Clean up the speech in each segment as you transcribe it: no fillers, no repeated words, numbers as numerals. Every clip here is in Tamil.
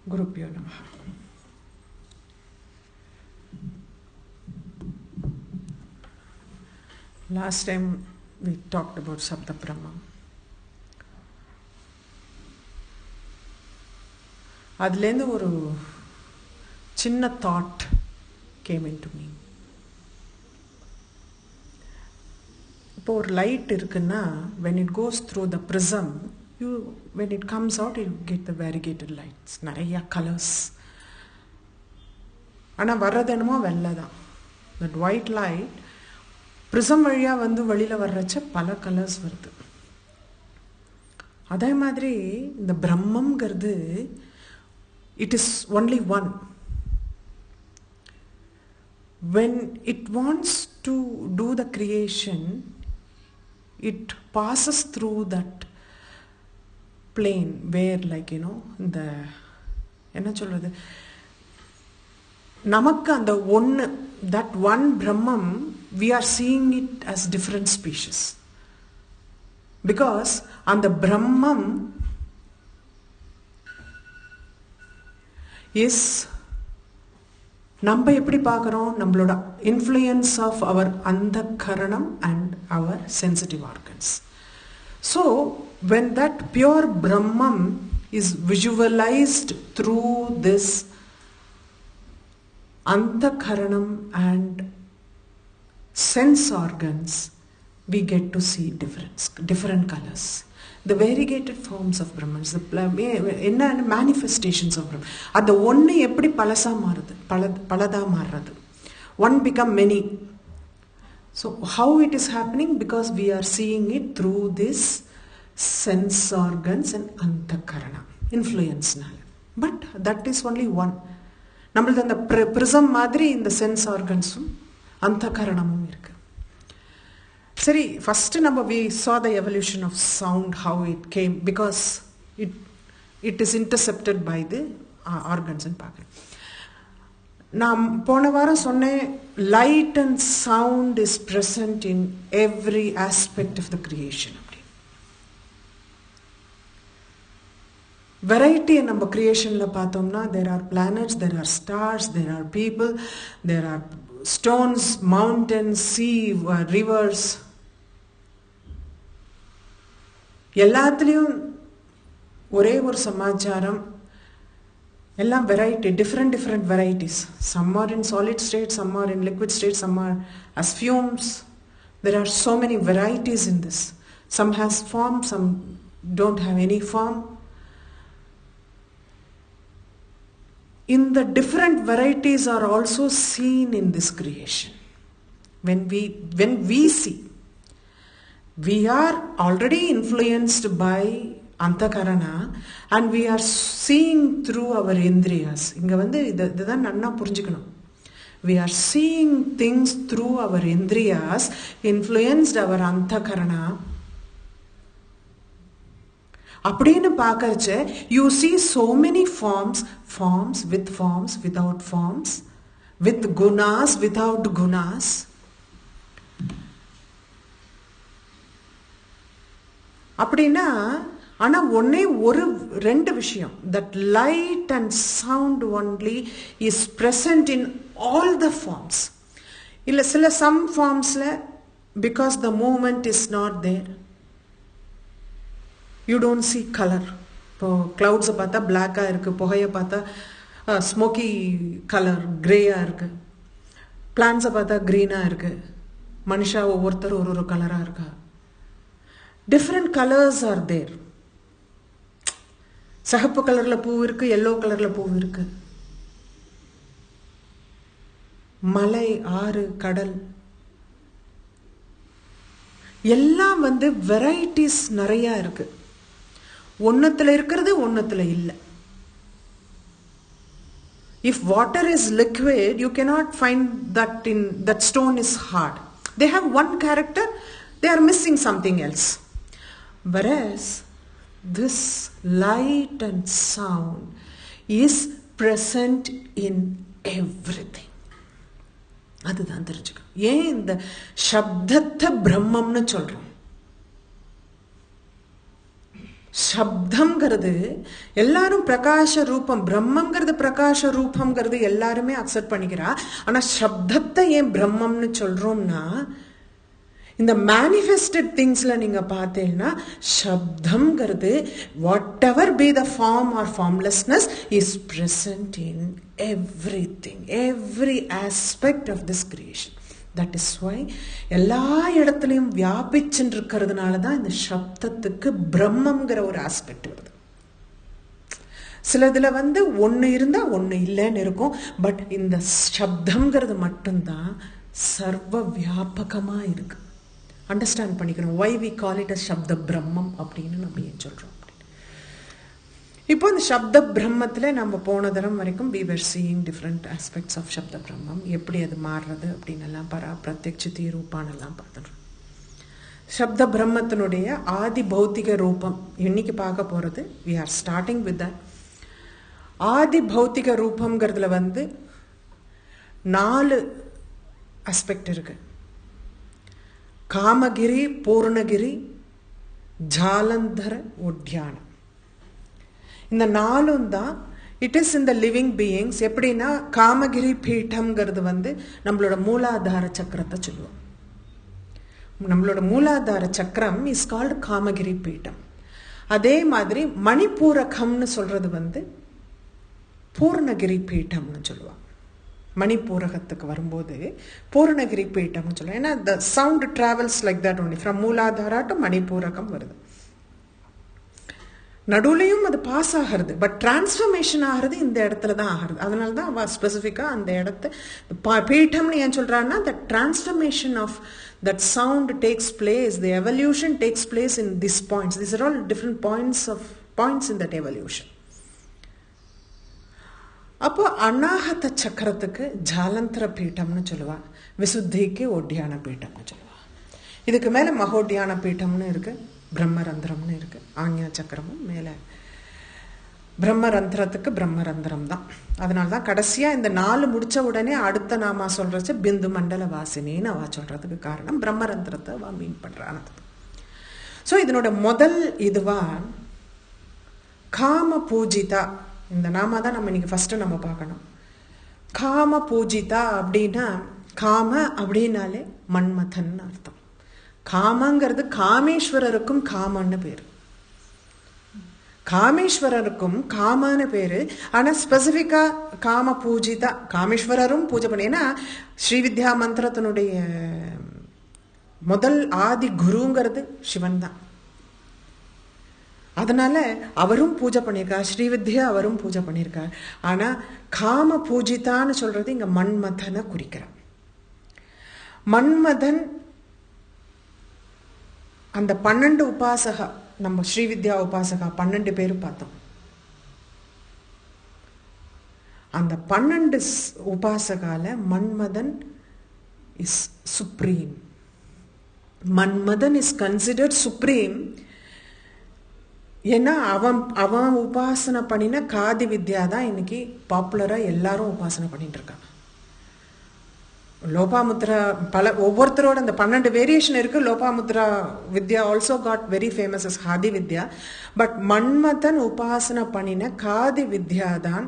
Gurubhyo Namaha. Last time we talked about Sabda Brahma. அதுலேருந்து ஒரு சின்ன thought came into me. இப்போ ஒரு லைட் இருக்குன்னா when it goes through the prism, when it comes out, you get the variegated lights, நிறைய colors. ஆனால் வர்றது என்னமோ வெள்ளை தான். That white light prism வழியாக வந்து வெளியில் வர்றச்ச பல கலர்ஸ் வருது. அதே மாதிரி இந்த பிரம்மங்கிறது it is only one. When it wants to do the creation, it passes through that plane where, like, இந்த என்ன சொல்றது, நமக்கு அந்த ஒன்று, that one Brahman, we are seeing it as different species. Because அந்த Brahman is, நம்ம எப்படி பார்க்குறோம், நம்மளோட influence of our antakaranam and our sensitive organs. So when that pure Brahman is visualized through this antakaranam and sense organs, we get to see different colors. The variegated forms of Brahmans, என்ன manifestations of Brahman. அது ஒன்று எப்படி பழசா மாறுது, பலதா மாறுறது. One become many. So how it is happening? Because we are seeing it through this sense organs and antakarana influence. But that is only one. நம்மளது அந்த prism மாதிரி இந்த sense organsum antakaranamum இருக்கு. சரி, first we saw the evolution of sound, how it came, because it is intercepted by the organs and பார்க்குறேன். நான் போன வாரம் சொன்னேன், light and sound is present in every aspect of the creation. வெரைட்டியை நம்ம கிரியேஷனில் பார்த்தோம்னா, there are planets, there are stars, there are people, there are stones, mountains, sea, rivers. எல்லாத்துலேயும் ஒரே ஒரு சமாச்சாரம், எல்லாம் variety, different varieties. Some are in solid state, some are in liquid state, some are as fumes. There are so many varieties in this. Some has form, some don't have any form. In the different varieties are also seen in this creation. When we see, we are already influenced by antakarana and we are seeing through our indriyas. இங்க வந்து இதுதான் நன்னா புரிஞ்சுக்கணும். We are seeing things through our indriyas, influenced our antakarana. அப்படின்னு பார்க்கறச்ச you see so many forms with forms, without forms, with gunas, without gunas. அப்படின்னா ஆனா ஒன்னே ரெண்டு விஷயம், that light and sound only is present in all the forms. இல்ல சில some formsல, because the movement is not there, you don't see color. இப்போ clouds பார்த்தா black இருக்கு, புகையை பார்த்தா smoky color, grey-ஆ இருக்கு, plants பார்த்தா green-ஆ இருக்கு, மனுஷா ஒவ்வொருத்தர் ஒரு கலரா இருக்கா. Different colors are there. சகப்பு கலர்ல பூ இருக்கு, yellow கலர்ல பூ இருக்கு, மலை, ஆறு, கடல், எல்லாம் வந்து வெரைட்டிஸ் நிறைய இருக்கு. ஒன்னத்துல இருக்கிறது ஒன்னத்துல இல்ல. If water is liquid, you cannot find that stone is hard. They have one character, they are missing something else. Whereas this light and sound is present in everything. அதுதான் தெரிஞ்சுக்க. ஏன் இந்த சப்தத்தை பிரம்மம்னு சொல்றோம்? சப்தம்ங்கிறது எல்லாரும் பிரகாச ரூபம், பிரம்மங்கிறது பிரகாச ரூபம்ங்கிறது எல்லாருமே அக்செப்ட் பண்ணிக்கிறா. ஆனா சப்தத்தை ஏன் பிரம்மம்னு சொல்றோம்னா, இந்த மேனிஃபெஸ்டட் திங்ஸ்ல நீங்க பார்த்தீங்கன்னா சப்தம்ங்கிறது whatever be the form or formlessness is present in everything, every aspect of this creation. That is why எல்லா இடத்துலையும் வியாபிச்சுன்னு இருக்கிறதுனால தான் இந்த சப்தத்துக்கு பிரம்மங்கிற ஒரு ஆஸ்பெக்ட் வருது. சிலதுல ஒன்று இருந்தால் ஒன்று இல்லைன்னு இருக்கும். பட் இந்த சப்தம்ங்கிறது மட்டும்தான் சர்வ வியாபகமாக இருக்கு. அண்டர்ஸ்டாண்ட் பண்ணிக்கணும் why we call it a சப்த பிரம்மம் அப்படின்னு நம்ம ஏன் சொல்கிறோம். இப்போ இந்த சப்த பிரம்மத்தில் நம்ம போன தரம் வரைக்கும் we were seeing different aspects of சப்த பிரம்மம், எப்படி அது மாறுறது அப்படின்னு எல்லாம் பிரத்யக்ஷிதி ரூபானெல்லாம் பார்த்துடுறோம். சப்த பிரம்மத்தினுடைய ஆதி பௌத்திக ரூபம் இன்னைக்கு பார்க்க போகிறது. we are starting with that. ஆதி பௌத்திக ரூபம்ங்கிறதுல 4 ஆஸ்பெக்ட் இருக்கு. காமகிரி, பூர்ணகிரி, ஜாலந்தர, உட்யானம். இந்த 4ம் தான் இட் இஸ் இந்த லிவிங் பீயிங்ஸ். எப்படின்னா காமகிரி பீட்டம்ங்கிறது நம்மளோட மூலாதார சக்கரத்தை சொல்லுவோம். நம்மளோட மூலாதார சக்கரம் இஸ் கால்டு காமகிரி பீட்டம். அதே மாதிரி மணிப்பூரகம்னு சொல்றது பூர்ணகிரி பீட்டம்னு சொல்லுவாங்க. மணிப்பூரகத்துக்கு வரும்போது பூர்ணகிரி பீட்டம்னு சொல்லுவாங்க. ஏன்னா the sound travels like that only from Muladhara to மணிப்பூரகம் வருது. நடுவுலையும் அது பாஸ் ஆகிறது, பட் டிரான்ஸ்ஃபர்மேஷன் ஆகிறது இந்த இடத்துல தான் ஆகிறது. அதனால தான் அவள் ஸ்பெசிஃபிக்காக அந்த இடத்த பீட்டம்னு ஏன் சொல்கிறான்னா, the transformation of that sound takes place, the evolution takes place in this points. This are all different points in that evolution. அப்போ அநாகத சக்கரத்துக்கு ஜாலந்தர பீட்டம்னு சொல்லுவா, விசுத்திக்கு ஒட்டியான பீட்டம்னு சொல்லுவா. இதுக்கு மேலே மகோட்டியான பீட்டம்னு இருக்கு, பிரம்மரந்திரம்னு இருக்கு. ஆக்ஞா சக்கரமும் மேலே பிரம்மரந்திரத்துக்கு பிரம்மரந்திரம் தான். அதனால தான் கடைசியாக இந்த 4 முடித்த உடனே அடுத்த நாம சொல்கிறச்சு பிந்து மண்டல வாசினின்னு அவ சொல்கிறதுக்கு காரணம் பிரம்மரந்திரத்தை அவ மீன் பண்ணுறான். ஸோ இதனோட முதல் இதுவா காம பூஜிதா. இந்த நாம தான் நம்ம இன்னைக்கு ஃபஸ்ட்டு நம்ம பார்க்கணும். காம பூஜிதா அப்படின்னா, காம அப்படின்னாலே மன்மதன் அர்த்தம். காமங்கிறது காமேஸ்வரருக்கும் காமன்னு பேர். காமேஸ்வரருக்கும் காமன்னு பேரு. ஆனால் ஸ்பெசிஃபிக்கா காம பூஜிதா, காமேஸ்வரரும் பூஜை பண்ணி. ஏன்னா ஸ்ரீவித்யா மந்திரத்தினுடைய முதல் ஆதி குருங்கிறது சிவன் தான். அதனால அவரும் பூஜை பண்ணியிருக்கார், ஸ்ரீவித்யா அவரும் பூஜை பண்ணியிருக்கார். ஆனா காம பூஜிதான்னு சொல்றது இங்க மன்மதனை குறிக்கிறார். மன்மதன் அந்த 12 உபாசகா, நம்ம ஸ்ரீவித்யா உபாசகா 12 பேர் பார்த்தோம். அந்த 12 உபாசகால Manmadhan is supreme. Manmadhan is considered supreme. ஏன்னா அவன் உபாசனை பண்ணின காதி வித்யா தான் இன்னைக்கு பாப்புலரா எல்லாரும் உபாசனை பண்ணிட்டு இருக்காங்க. லோபாமுத்ரா ஒவ்வொருத்தரோட அந்த 12 வேரியேஷன் இருக்கு. Lopamudra Vidya also got very famous as Kadi Vidya. But Manmadhan உபாசனை பண்ணின காதி வித்யா தான்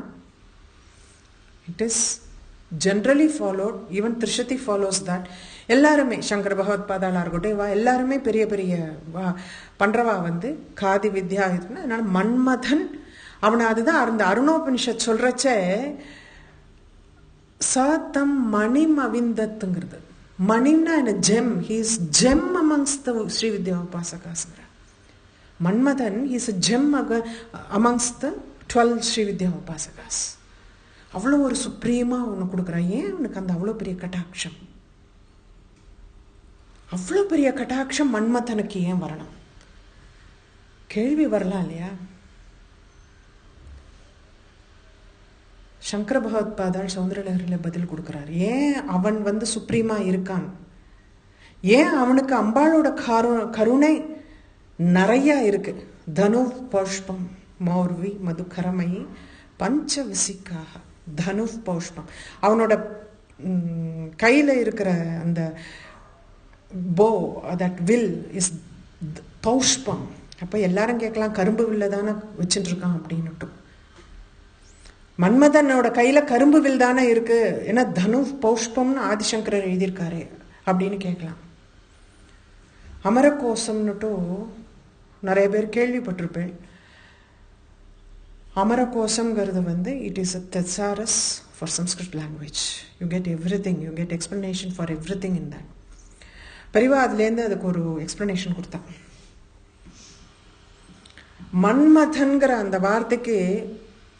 it is generally followed. Even Trishati follows that. எல்லாருமே சங்கர பகவத்பாதாலா இருக்கட்டும், இவா எல்லாருமே பெரிய பெரிய பண்றவா காதி வித்யா இருக்குன்னா. அதனால மன்மதன் அவனை அதுதான் அந்த அருணோபனிஷத் சொல்றச்சே சாத்தம் மணிம் அவிந்தத்துங்கிறது. மணிம்னா என்ன? Gem. He is gem amongst the Srividya உபாசகாஸ்ங்கிற. Manmadhan is a gem amongst the 12 Srividya உபாசகாஸ். அவ்வளோ ஒரு சுப்ரீமா ஒன்று கொடுக்குறான். ஏன் உனக்கு அந்த அவ்வளோ பெரிய கட்டாட்சம்? அவ்வளோ பெரிய கட்டாட்சம் மன்மதனுக்கு ஏன் வரணும்? கேள்வி வரலாம் இல்லையா? சங்கர பகவத்பாதால் சௌந்தரலஹரியில் பதில் கொடுக்குறார். ஏன் அவன் சுப்ரீமா இருக்கான்? ஏன் அவனுக்கு அம்பாளோட கருணை நிறைய இருக்கு. தனு பௌஷ்பம் மௌர்வி மதுகரமயி பஞ்ச விசிக்காக. தனு பௌஷ்பம் அவனோட கையில் இருக்கிற அந்த bow, that will is பௌஷ்பம். அப்போ எல்லாரும் கேட்கலாம், கரும்பு வில்ல தானே வச்சுட்டு இருக்கான் அப்படின்னுட்டு. மன்மதனோட கையில் கரும்பு வில் தானே இருக்கு, ஏன்னா தனு பௌஷ்பம்னு ஆதிசங்கரர் எழுதியிருக்காரு அப்படின்னு கேட்கலாம். அமரகோசம்னுட்டும் நிறைய பேர் கேள்விப்பட்டிருப்பேன். அமரகோசம்ங்கிறது வந்து it is a thesaurus for Sanskrit language. You get everything, you get explanation for everything in that. பெரியவா அதுலேருந்து அதுக்கு ஒரு எக்ஸ்பிளனேஷன் கொடுத்தான். மன்மதன்கிற அந்த வார்த்தைக்கு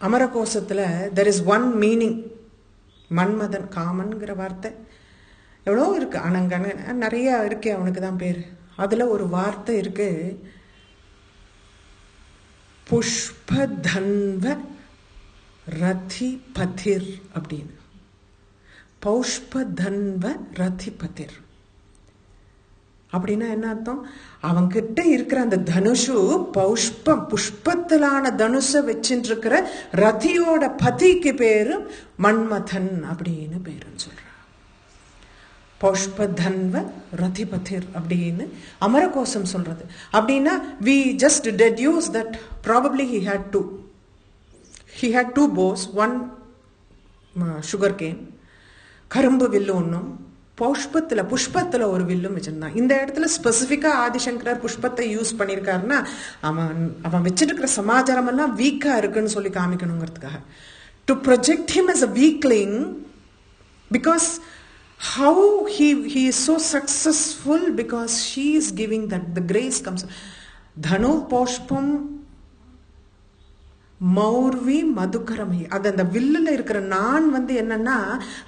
அமரகோசத்தில் there is one meaning. Manmadhan, காமன்கிற வார்த்தை எவ்வளோ இருக்குது, அனங்கன்னு நிறையா இருக்கே, அவனுக்கு தான் பேர். அதில் ஒரு வார்த்தை இருக்கு, புஷ்பதன்வ ரதிபதிர் அப்படின்னு. பௌஷ்பதன்வ ரதிபதிர் அப்படின்னா என்ன அர்த்தம்? அவங்கிட்ட இருக்கிற அந்த தனுஷு புஷ்பத்திலான தனுஷை வச்சுட்டு இருக்கிற ரதியோட பதிக்கு பேரு மன்மதன் அப்படின்னு பேருன்னு சொல்ற. பௌஷ்பதன்வ ரதிபதிர் அப்படின்னு அமரகோசம் சொல்றது. அப்படின்னா we just deduce that probably he had two bows, one sugar cane, கரும்பு வில்லு ஒன்றும், புஷ்பத்தில் ஒரு வில்லும் வச்சிருந்தான். இந்த இடத்துல ஸ்பெசிஃபிக்காக ஆதிசங்கரர் புஷ்பத்தை யூஸ் பண்ணியிருக்காருன்னா அவன் வச்சுட்டு இருக்கிற சமாச்சாரம் எல்லாம் வீக்காக இருக்குன்னு சொல்லி காமிக்கணுங்கிறதுக்காக. To project him as a weakling, because how he is so successful, because she is giving that the grace comes. Dhanu Paushpam மௌர்வி மதுக்கரமை, அது அந்த வில்லுல இருக்கிற நான் வந்து என்னன்னா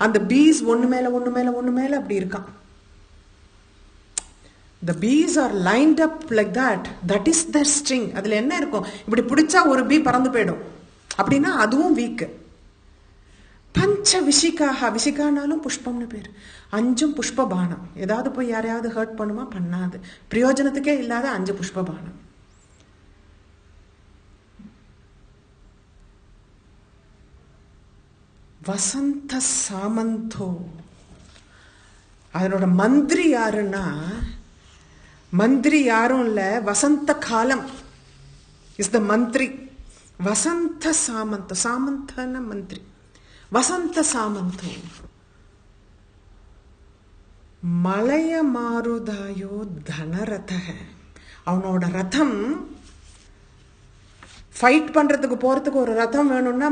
அந்த பீஸ் ஒன்று மேல அப்படி இருக்கான். The bees are lined up like that. That is their string. அதில் என்ன இருக்கும், இப்படி பிடிச்சா ஒரு பீ பறந்து போயிடும் அப்படின்னா அதுவும் வீக்கு. பஞ்ச விஷிகாக, விஷிகானாலும் புஷ்பம்னு பேர். 5 புஷ்ப பானம். ஏதாவது போய் யாரையாவது ஹர்ட் பண்ணுமா? பண்ணாது. பிரயோஜனத்துக்கே இல்லாத 5 புஷ்ப பானம். வசந்த சாமந்தோ, அதனோட மந்திரி யாருன்னா, மந்திரி யாரும் இல்லை, வசந்த காலம் இஸ் த மந்திரி. வசந்த சாமந்த, சாமந்தன மந்திரி, வசந்த சாமந்தோ. மலைய மாருதாயோ தனரதக, அவனோட ரதம் ஃபைட் பண்ணுறதுக்கு போகிறதுக்கு ஒரு ரதம் வேணும்னா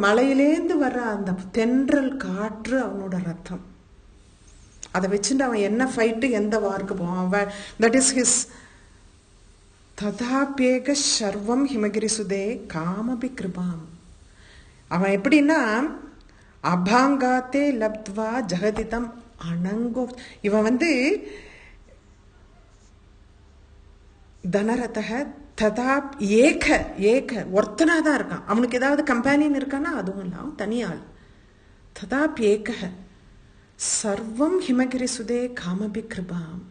மலையிலேருந்து வர்ற அந்த தென்றல் காற்று அவனோட ரத்தம். அதை வச்சுட்டு அவன் என்ன ஃபைட்டு எந்த வார்க்கு போவான். தட் இஸ் ஹிஸ் ததாபேக சர்வம் ஹிமகிரி சுதே காமபி கிருபாம். அவன் எப்படின்னா அபாங்காத்தே லப்த்வா ஜெகதிதம் அனங்கோ. இவன் வந்து தனரதக ததா ஏக ஒருத்தனாக தான் இருக்கான். அவனுக்கு ஏதாவது கம்பேனியன் இருக்கான்னா அதுவும் இல்லை, அவன் தனியாள். ததாப் ஏக சர்வம் ஹிமகிரி சுதே காமபி கிருபாம்.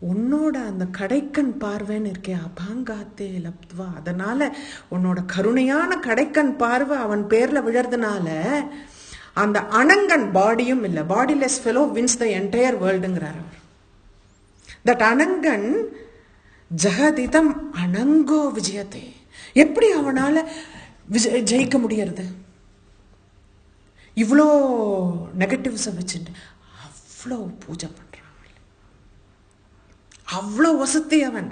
உன்னோட அந்த கடைக்கண் பார்வைன்னு இருக்கே, அபாங்காத்தே லப்த்வா, அதனால உன்னோட கருணையான கடைக்கண் பார்வை அவன் பேர்ல விழறதுனால அந்த அனங்கன் பாடியும் இல்லை, bodyless fellow wins the entire வேர்ல்டுங்கிறார் அவர். தட் அனங்கன் ஜெகதிதம் அனங்கோ விஜயத்தை, எப்படி அவனால ஜெயிக்க முடியறது? இவ்வளோ நெகட்டிவ்ஸை வச்சுட்டு அவ்வளோ பூஜை பண்றான், அவ்வளோ வசதி அவன்.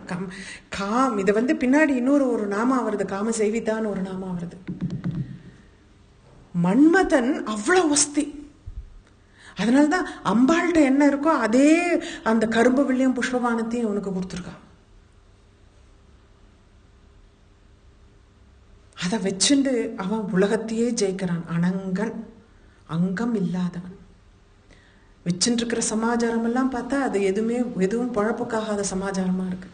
இதை வந்து பின்னாடி இன்னொரு நாமா வருது, காம செய்வித்தான்னு ஒரு நாமா வருது. மன்மதன் அவ்வளோ வசதி. அதனால்தான் அம்பாள்கிட்ட என்ன இருக்கோ அதே அந்த கரும்பு வில்லியம் புஷ்பபானத்தையும் அவனுக்கு கொடுத்துருக்கான். அதை வச்சுண்டு அவன் உலகத்தையே ஜெயிக்கிறான். அனங்கன், அங்கம் இல்லாதவன். வச்சுட்டு இருக்கிற சமாச்சாரம் எல்லாம் பார்த்தா அது எதுவும் பழப்புக்காகாத சமாச்சாரமா இருக்கு.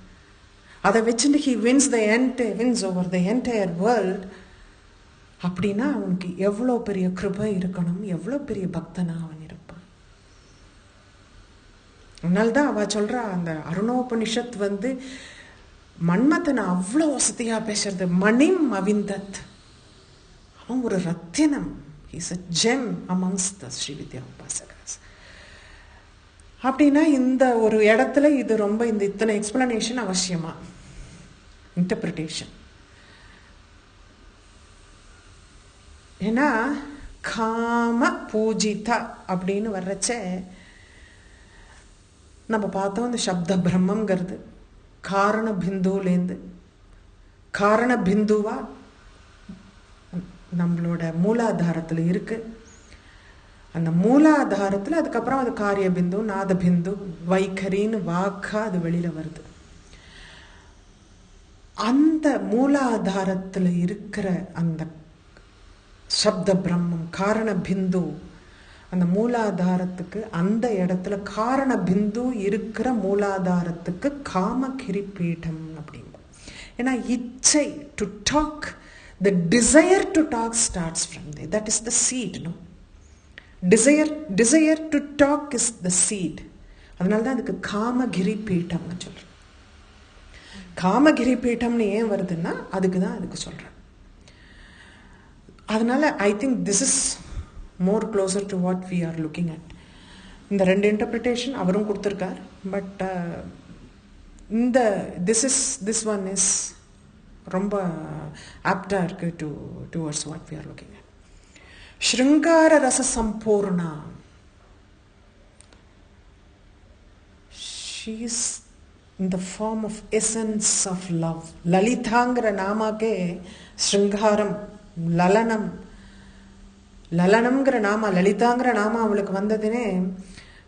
அதை வச்சுட்டு he wins over the entire world. அப்படின்னா அவனுக்கு எவ்வளோ பெரிய கிருபை இருக்கணும், எவ்வளோ பெரிய பக்தனா அவன் இருப்பான். அதனால்தான் அவ சொல்றா, அந்த அருணோபனிஷத் வந்து மன்மதனை அவ்வளோ வசதியா பேசுறது. மணிம் அவிந்தத், அவன் ஒரு ரத்தினம். He is a gem amongst the Srividya உபாசகஸ். அப்படின்னா இந்த ஒரு இடத்துல இது ரொம்ப இத்தனை எக்ஸ்பிளனேஷன் அவசியமா? இன்டர்பிரிட்டேஷன். ஏன்னா காம பூஜிதா அப்படின்னு வர்றச்ச நம்ம பார்த்தோம், இந்த சப்த பிரம்மங்கிறது காரண பிந்துலேருந்து காரண பிந்துவா நம்மளோட மூலாதாரத்தில் இருக்கு. அந்த மூலாதாரத்தில் அதுக்கப்புறம் அது காரிய பிந்து, நாத பிந்து, வைகரின்னு வாக்கா அது வெளியில வருது. அந்த மூலாதாரத்தில் இருக்கிற அந்த சப்த பிரம்மம் காரண பிந்து, அந்த மூலாதாரத்துக்கு அந்த இடத்துல காரண பிந்து இருக்கிற மூலாதாரத்துக்கு காமகிரி பீடம் அப்படிங்க. ஏன்னா இச்சை to talk, the desire to talk starts from there. That is the seed, no? Desire to talk is the seed. அதனால தான் அதுக்கு காமகிரி பீட்டம்னு சொல்கிறேன். காமகிரி பீட்டம்னு ஏன் வருதுன்னா அதுக்கு தான் அதுக்கு சொல்கிறேன். அதனால I think this is more closer to what we are looking at. இந்த ரெண்டு இன்டர்பிரிட்டேஷன் அவரும் கொடுத்துருக்கார். பட் இந்த திஸ் ஒன் இஸ் ரொம்ப ஆப்டாக இருக்கு towards what we are looking at. ஸ்ருங்கார ரச சம்பூர்ணா. She is in the form of essence of love. லலிதாங்கிற நாமாக்கே ஸ்ருங்காரம், லலனம், லலனம்ங்கிற நாமா, லலிதாங்கிற நாமா அவளுக்கு வந்ததுனே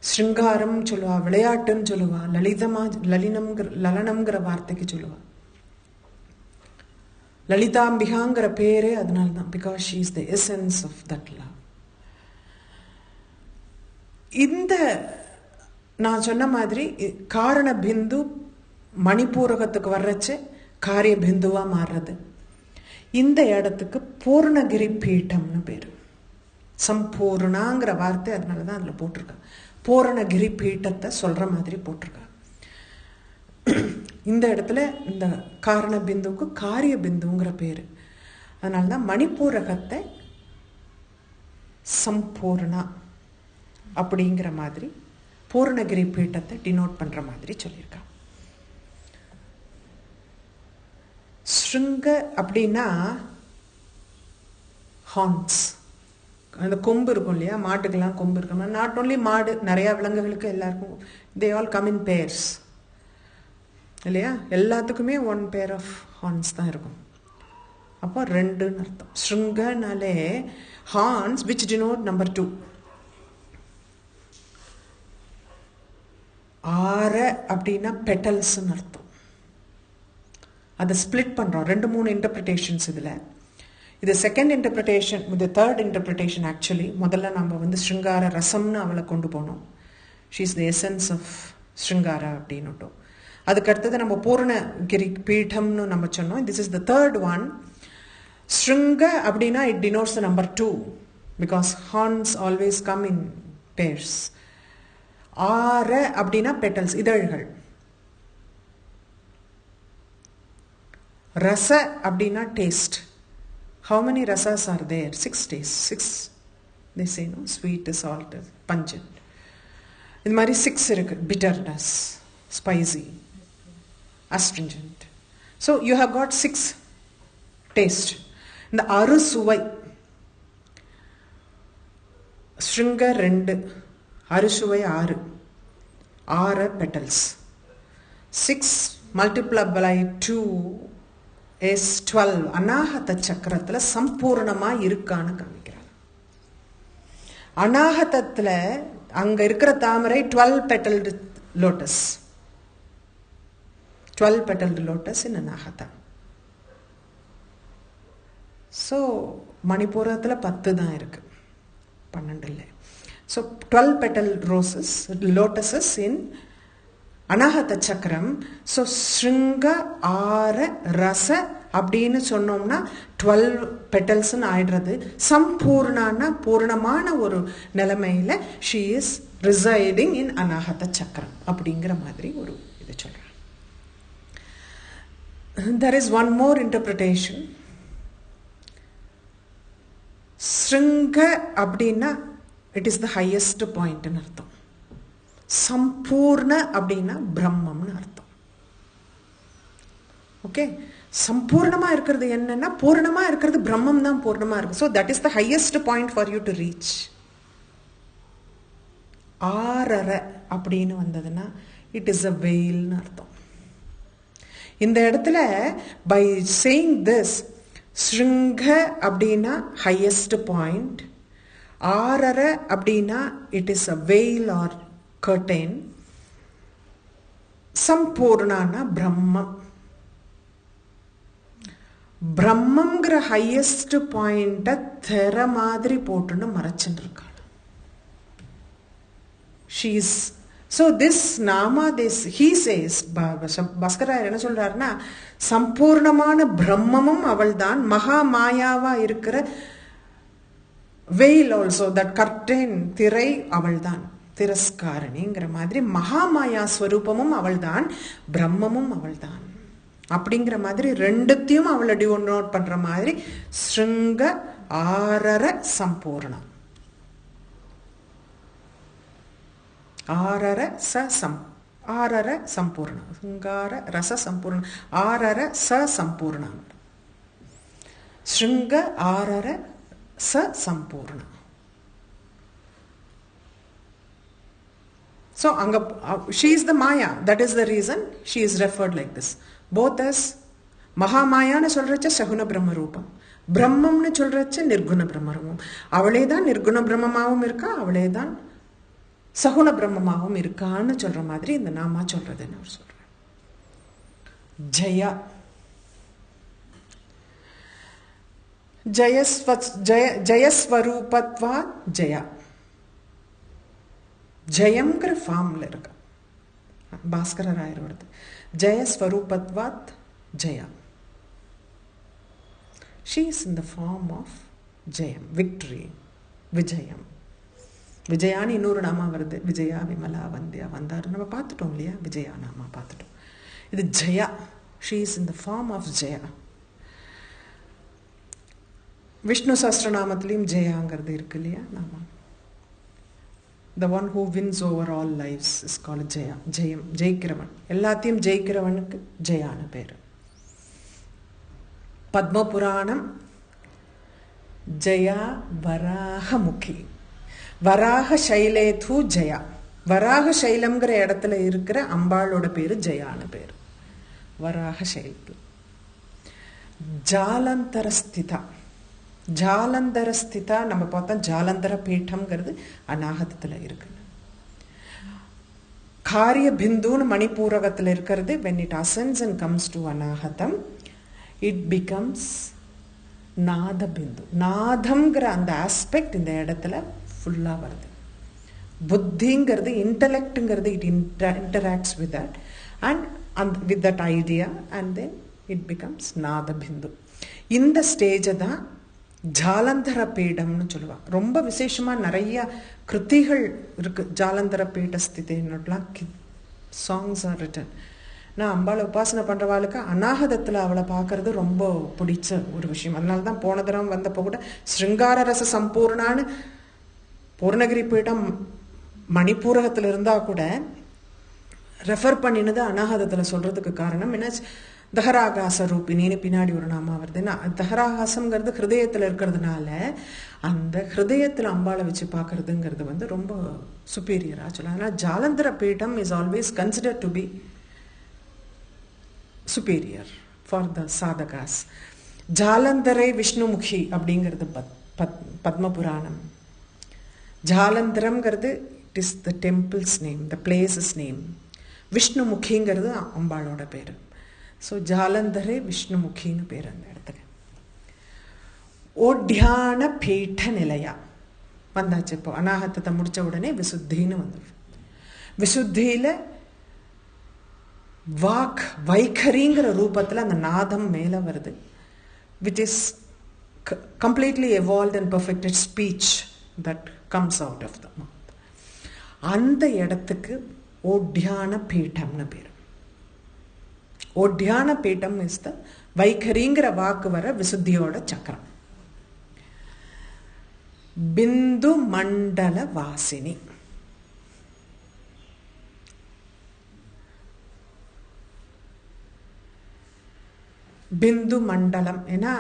ஸ்ருங்காரம் சொல்லுவா, விளையாட்டுன்னு சொல்லுவா, லலிதமா லலனம்ங்கிற வார்த்தைக்கு சொல்லுவா. லலிதாம்பிகாங்கிற பேரே அதனால தான், because she is the essence of that love. இந்த நான் சொன்ன மாதிரி காரண பிந்து மணிப்பூரகத்துக்கு வர்றச்சு காரிய பிந்துவா மாறுறது. இந்த இடத்துக்கு பூர்ணகிரி பீட்டம்னு பேரு. சம்பூர்ணாங்கிற வார்த்தை அதனால தான் அதில் போட்டிருக்கா. பூர்ணகிரி பீட்டத்தை சொல்ற மாதிரி போட்டிருக்கா. இந்த இடத்துல இந்த காரண பிந்துவுக்கு காரிய பிந்துங்கிற பேரு. அதனால தான் மணிப்பூரகத்தை சம்பூர்ணா அப்படிங்கிற மாதிரி பூர்ணகிரி பீட்டத்தை டினோட் பண்ற மாதிரி சொல்லியிருக்கா. ஸ்ருங்க அப்படின்னா ஹார்ன்ஸ், அந்த கொம்பு இருக்கும் இல்லையா, மாட்டுக்கெல்லாம் கொம்பு இருக்கும். நாட் ஓன்லி மாடு, நிறைய விலங்குகளுக்கு எல்லாருக்கும் they all come in purse இல்லையா, எல்லாத்துக்குமே ஒன் பேர் ஆஃப் ஹார்ன்ஸ் தான் இருக்கும். அப்போ ரெண்டுன்னு அர்த்தம். ஸ்ருங்கனாலே ஹார்ன்ஸ் விச் டினோட் நம்பர் 2. 6 அப்படின்னா பெட்டல்ஸ்ன்னு அர்த்தம். அதை ஸ்பிளிட் பண்ணுறோம், 2-3 இன்டர்பிரிட்டேஷன்ஸ் இதில். இது செகண்ட் இன்டர்பிரிட்டேஷன். இது தேர்ட் இன்டர்பிரிட்டேஷன் ஆக்சுவலி. முதல்ல நம்ம ஸ்ருங்கார ரசம்னு அவளை கொண்டு போனோம். She is the essence of ஸ்ருங்காரா அப்படின்னுட்டோம். அதுக்கடுத்தது நம்ம பூர்ணகிரி பீட்டம்னு நம்ம சொன்னோம். This is the third one. ஸ்ருங்க அப்படின்னா it denotes the number 2 because horns always come in pairs. 6 அப்படின்னா பெட்டல்ஸ், இதழ்கள். ரச அப்படின்னா taste. How many rasas are there? 6 tastes. 6 they say, no? Sweet, salt, pungent. இது மாதிரி 6 இருக்கு. Bitterness, spicy, astringent. So you have got 6 taste. இந்த அறுசுவை. ஸ்ருங்க 2, அறுசுவை 6. 6 petals. 6 multiplied by 2 is 12. அநாகத சக்கரத்துல சம்பூர்ணமா இருக்கான்னு காமிக்கிறாங்க. அநாகதத்துல அங்க இருக்கிற தாமரை 12 petaled lotus. 12 petaled lotus in Anahata. So மணிப்பூரத்துல 10 தான் இருக்கு, 12 இல்லை. So 12 petal roses, lotuses in Anahata சக்கரம். ஸோ ஸ்ருங்க 6 ரச அப்படின்னு சொன்னோம்னா 12 பெட்டல்ஸ்ன்னு ஆயிடுறது. சம்பூர்ணான்னா பூர்ணமான ஒரு நிலைமையில she is residing in Anahata சக்கரம் அப்படிங்கிற மாதிரி ஒரு இது சொல்றேன். There is one more interpretation. ஸ்ருங்க அப்படின்னா இட் இஸ் த ஹையஸ்ட் பாயிண்ட்னு அர்த்தம். சம்பூர்ண அப்படின்னா பிரம்மம்னு அர்த்தம். ஓகே, சம்பூர்ணமா இருக்கிறது என்னன்னா பூர்ணமா இருக்கிறது பிரம்மம் தான் பூர்ணமா இருக்கு. So that is the highest point for you to reach. ஆரர அப்படின்னு வந்ததுன்னா இட் இஸ் அ வெயில்னு அர்த்தம். இந்த இடத்துல பை சேயிங் திஸ், ஸ்ருங்க அப்படின்னா ஹையஸ்ட் பாயிண்ட், ஆரர அப்படின்னா இட் இஸ் அ வெயில் ஆர் கர்டைன், சம்பூர்ணானா பிரம்மம். பிரம்மங்கிற ஹையஸ்ட் பாயிண்ட தெர மாதிரி போட்டுன்னு மறைச்சுட்டு இருக்காள். She is, so this nama, this he says, Bhaskarayar என்ன சொல்றாருன்னா, சம்பூர்ணமான பிரம்மமும் அவள்தான், மகா மாயாவா இருக்கிற வெயில் ஆல்சோ, தட் கர்டன் திரை அவள்தான், திரஸ்காரணிங்கிற மாதிரி மகாமாயா ஸ்வரூபமும் அவள்தான், பிரம்மமும் அவள்தான் அப்படிங்கிற மாதிரி ரெண்டுத்தையும் அவளை டினோட் பண்ற மாதிரி ஸ்ருங்க ஆரர சம்பூர்ணம். ஆரர ஆரர சம்பூர்ண, ஸ்ருங்கார ரச சம்பூர்ண, ஆரர ச சம்பூர்ண, ஸ்ருங்க ஆரர ச சம்பூர்ண. So anga she is the Maya, that is the reason she is referred like this, both as Mahamaya nu solracha Saguna Brahma Roopam, Brahmam nu solracha Nirguna Brahma Roopam. அவளே தான் நிர்குண பிரம்மமாவும் இருக்கா, அவளே தான் சகுண பிரம்மமாகவும் இருக்கான்னு சொல்ற மாதிரி இந்த நாமா சொல்றதுன்னு அவர் சொல்றார். ஜயா, ஜயஸ்வரூபத்வா ஜயா, ஜயம்ங்கிற ஃபார்ம்ல இருக்கு பாஸ்கர ராயரோடது. ஜயஸ்வரூபத்வாத் ஜயா, she is in the form of Jayam, victory, விஜயம். விஜயான்னு இன்னொரு நாமா வருது, விஜயா விமலா வந்தியா வந்தாரு, நம்ம பார்த்துட்டோம் இல்லையா, விஜயா நாமா பார்த்துட்டோம். இது Jaya, she is in the form of Jaya. Vishnu சஹஸ்ரநாமத்திலையும் ஜெயாங்கிறது இருக்கு இல்லையா நாமா. The one who wins over all lives is called Jaya. ஜெயம், ஜெயிக்கிறவன், எல்லாத்தையும் ஜெயிக்கிறவனுக்கு ஜெயான்னு பேரு. பத்ம புராணம் ஜயா வராகமுகி, வராக சைலேது ஜயா, வராக சைலம்ங்கிற இடத்துல இருக்கிற அம்பாளோட பேரு ஜயான்னு பேரு, வராக சைலத்தில். ஜாலந்தரஸ்திதா, ஜாலந்தரஸ்திதா நம்ம பார்த்தா ஜாலந்தர பீட்டம்ங்கிறது அநாகதத்தில் இருக்கு. காரிய பிந்துன்னு மணிப்பூரகத்தில் இருக்கிறது, when it ascends and comes to அநாகதம் it becomes நாத பிந்து. நாதம்ங்கிற அந்த ஆஸ்பெக்ட் இந்த இடத்துல ஃபுல்லா வருது. புத்திங்கிறது, இன்டலெக்ட்ங்கிறது it interacts with that and with that idea and then it becomes நாத பிந்து. இந்த ஸ்டேஜை தான் ஜாலந்தர பீடம்னு சொல்லுவாங்க. ரொம்ப விசேஷமா நிறைய கிருத்திகள் இருக்கு ஜாலந்தர பீட ஸ்திதின்னுலாம், சாங்ஸ் ஆர் ரிட்டன். நான் அம்பாளை உபாசனை பண்றவாளுக்கு அநாகதத்துல அவளை பார்க்கறது ரொம்ப பிடிச்ச ஒரு விஷயம். அதனால தான் போன தரம் வந்தப்போ கூட ஸ்ருங்கார ரச சம்பூர்ணான்னு பூர்ணகிரி பீடம் மணிப்பூரகத்தில் இருந்தா கூட ரெஃபர் பண்ணினது அநாகதத்துல சொல்றதுக்கு காரணம் என்ன, தஹராகாச ரூபினின்னு பின்னாடி ஒரு நாமா வருது. தஹராகாசம்ங்கிறது ஹிருதயத்தில் இருக்கிறதுனால அந்த ஹிருதயத்தில் அம்பாளை வச்சு பார்க்கறதுங்கிறது வந்து ரொம்ப சுப்பீரியராக சொல்லலாம். அதனால ஜாலந்தர பீடம் is always consider to be superior for the சாதகாஸ். ஜாலந்தரை விஷ்ணுமுகி அப்படிங்கிறது பத்ம புராணம். ஜாலந்தரம்ங்கிறது it is the temple's name, the places name. விஷ்ணுமுகிங்கிறது அம்பாளோட பேரு. ஸோ ஜாலந்தரே விஷ்ணுமுகின்னு பேர் அந்த இடத்துக்கு. ஓட்யான பீட்ட நிலையா வந்தாச்சு. இப்போ அநாகத்தத்தை முடிச்ச உடனே விசுத்தின்னு வந்துடும். விசுத்தியில வாக் வைகரிங்கிற ரூபத்தில் அந்த நாதம் மேலே வருது, which is completely evolved and perfected speech that comes out of the mouth. அந்த இடத்துக்கு ஓட்யான பீட்டம்னு பேர். ஓட்யான பீட்டம் இஸ் த வைகரிங்கிற வாக்கு வர விசுத்தியோட சக்கரம். பிந்து மண்டல வாசினி, பிந்து மண்டலம். ஏன்னா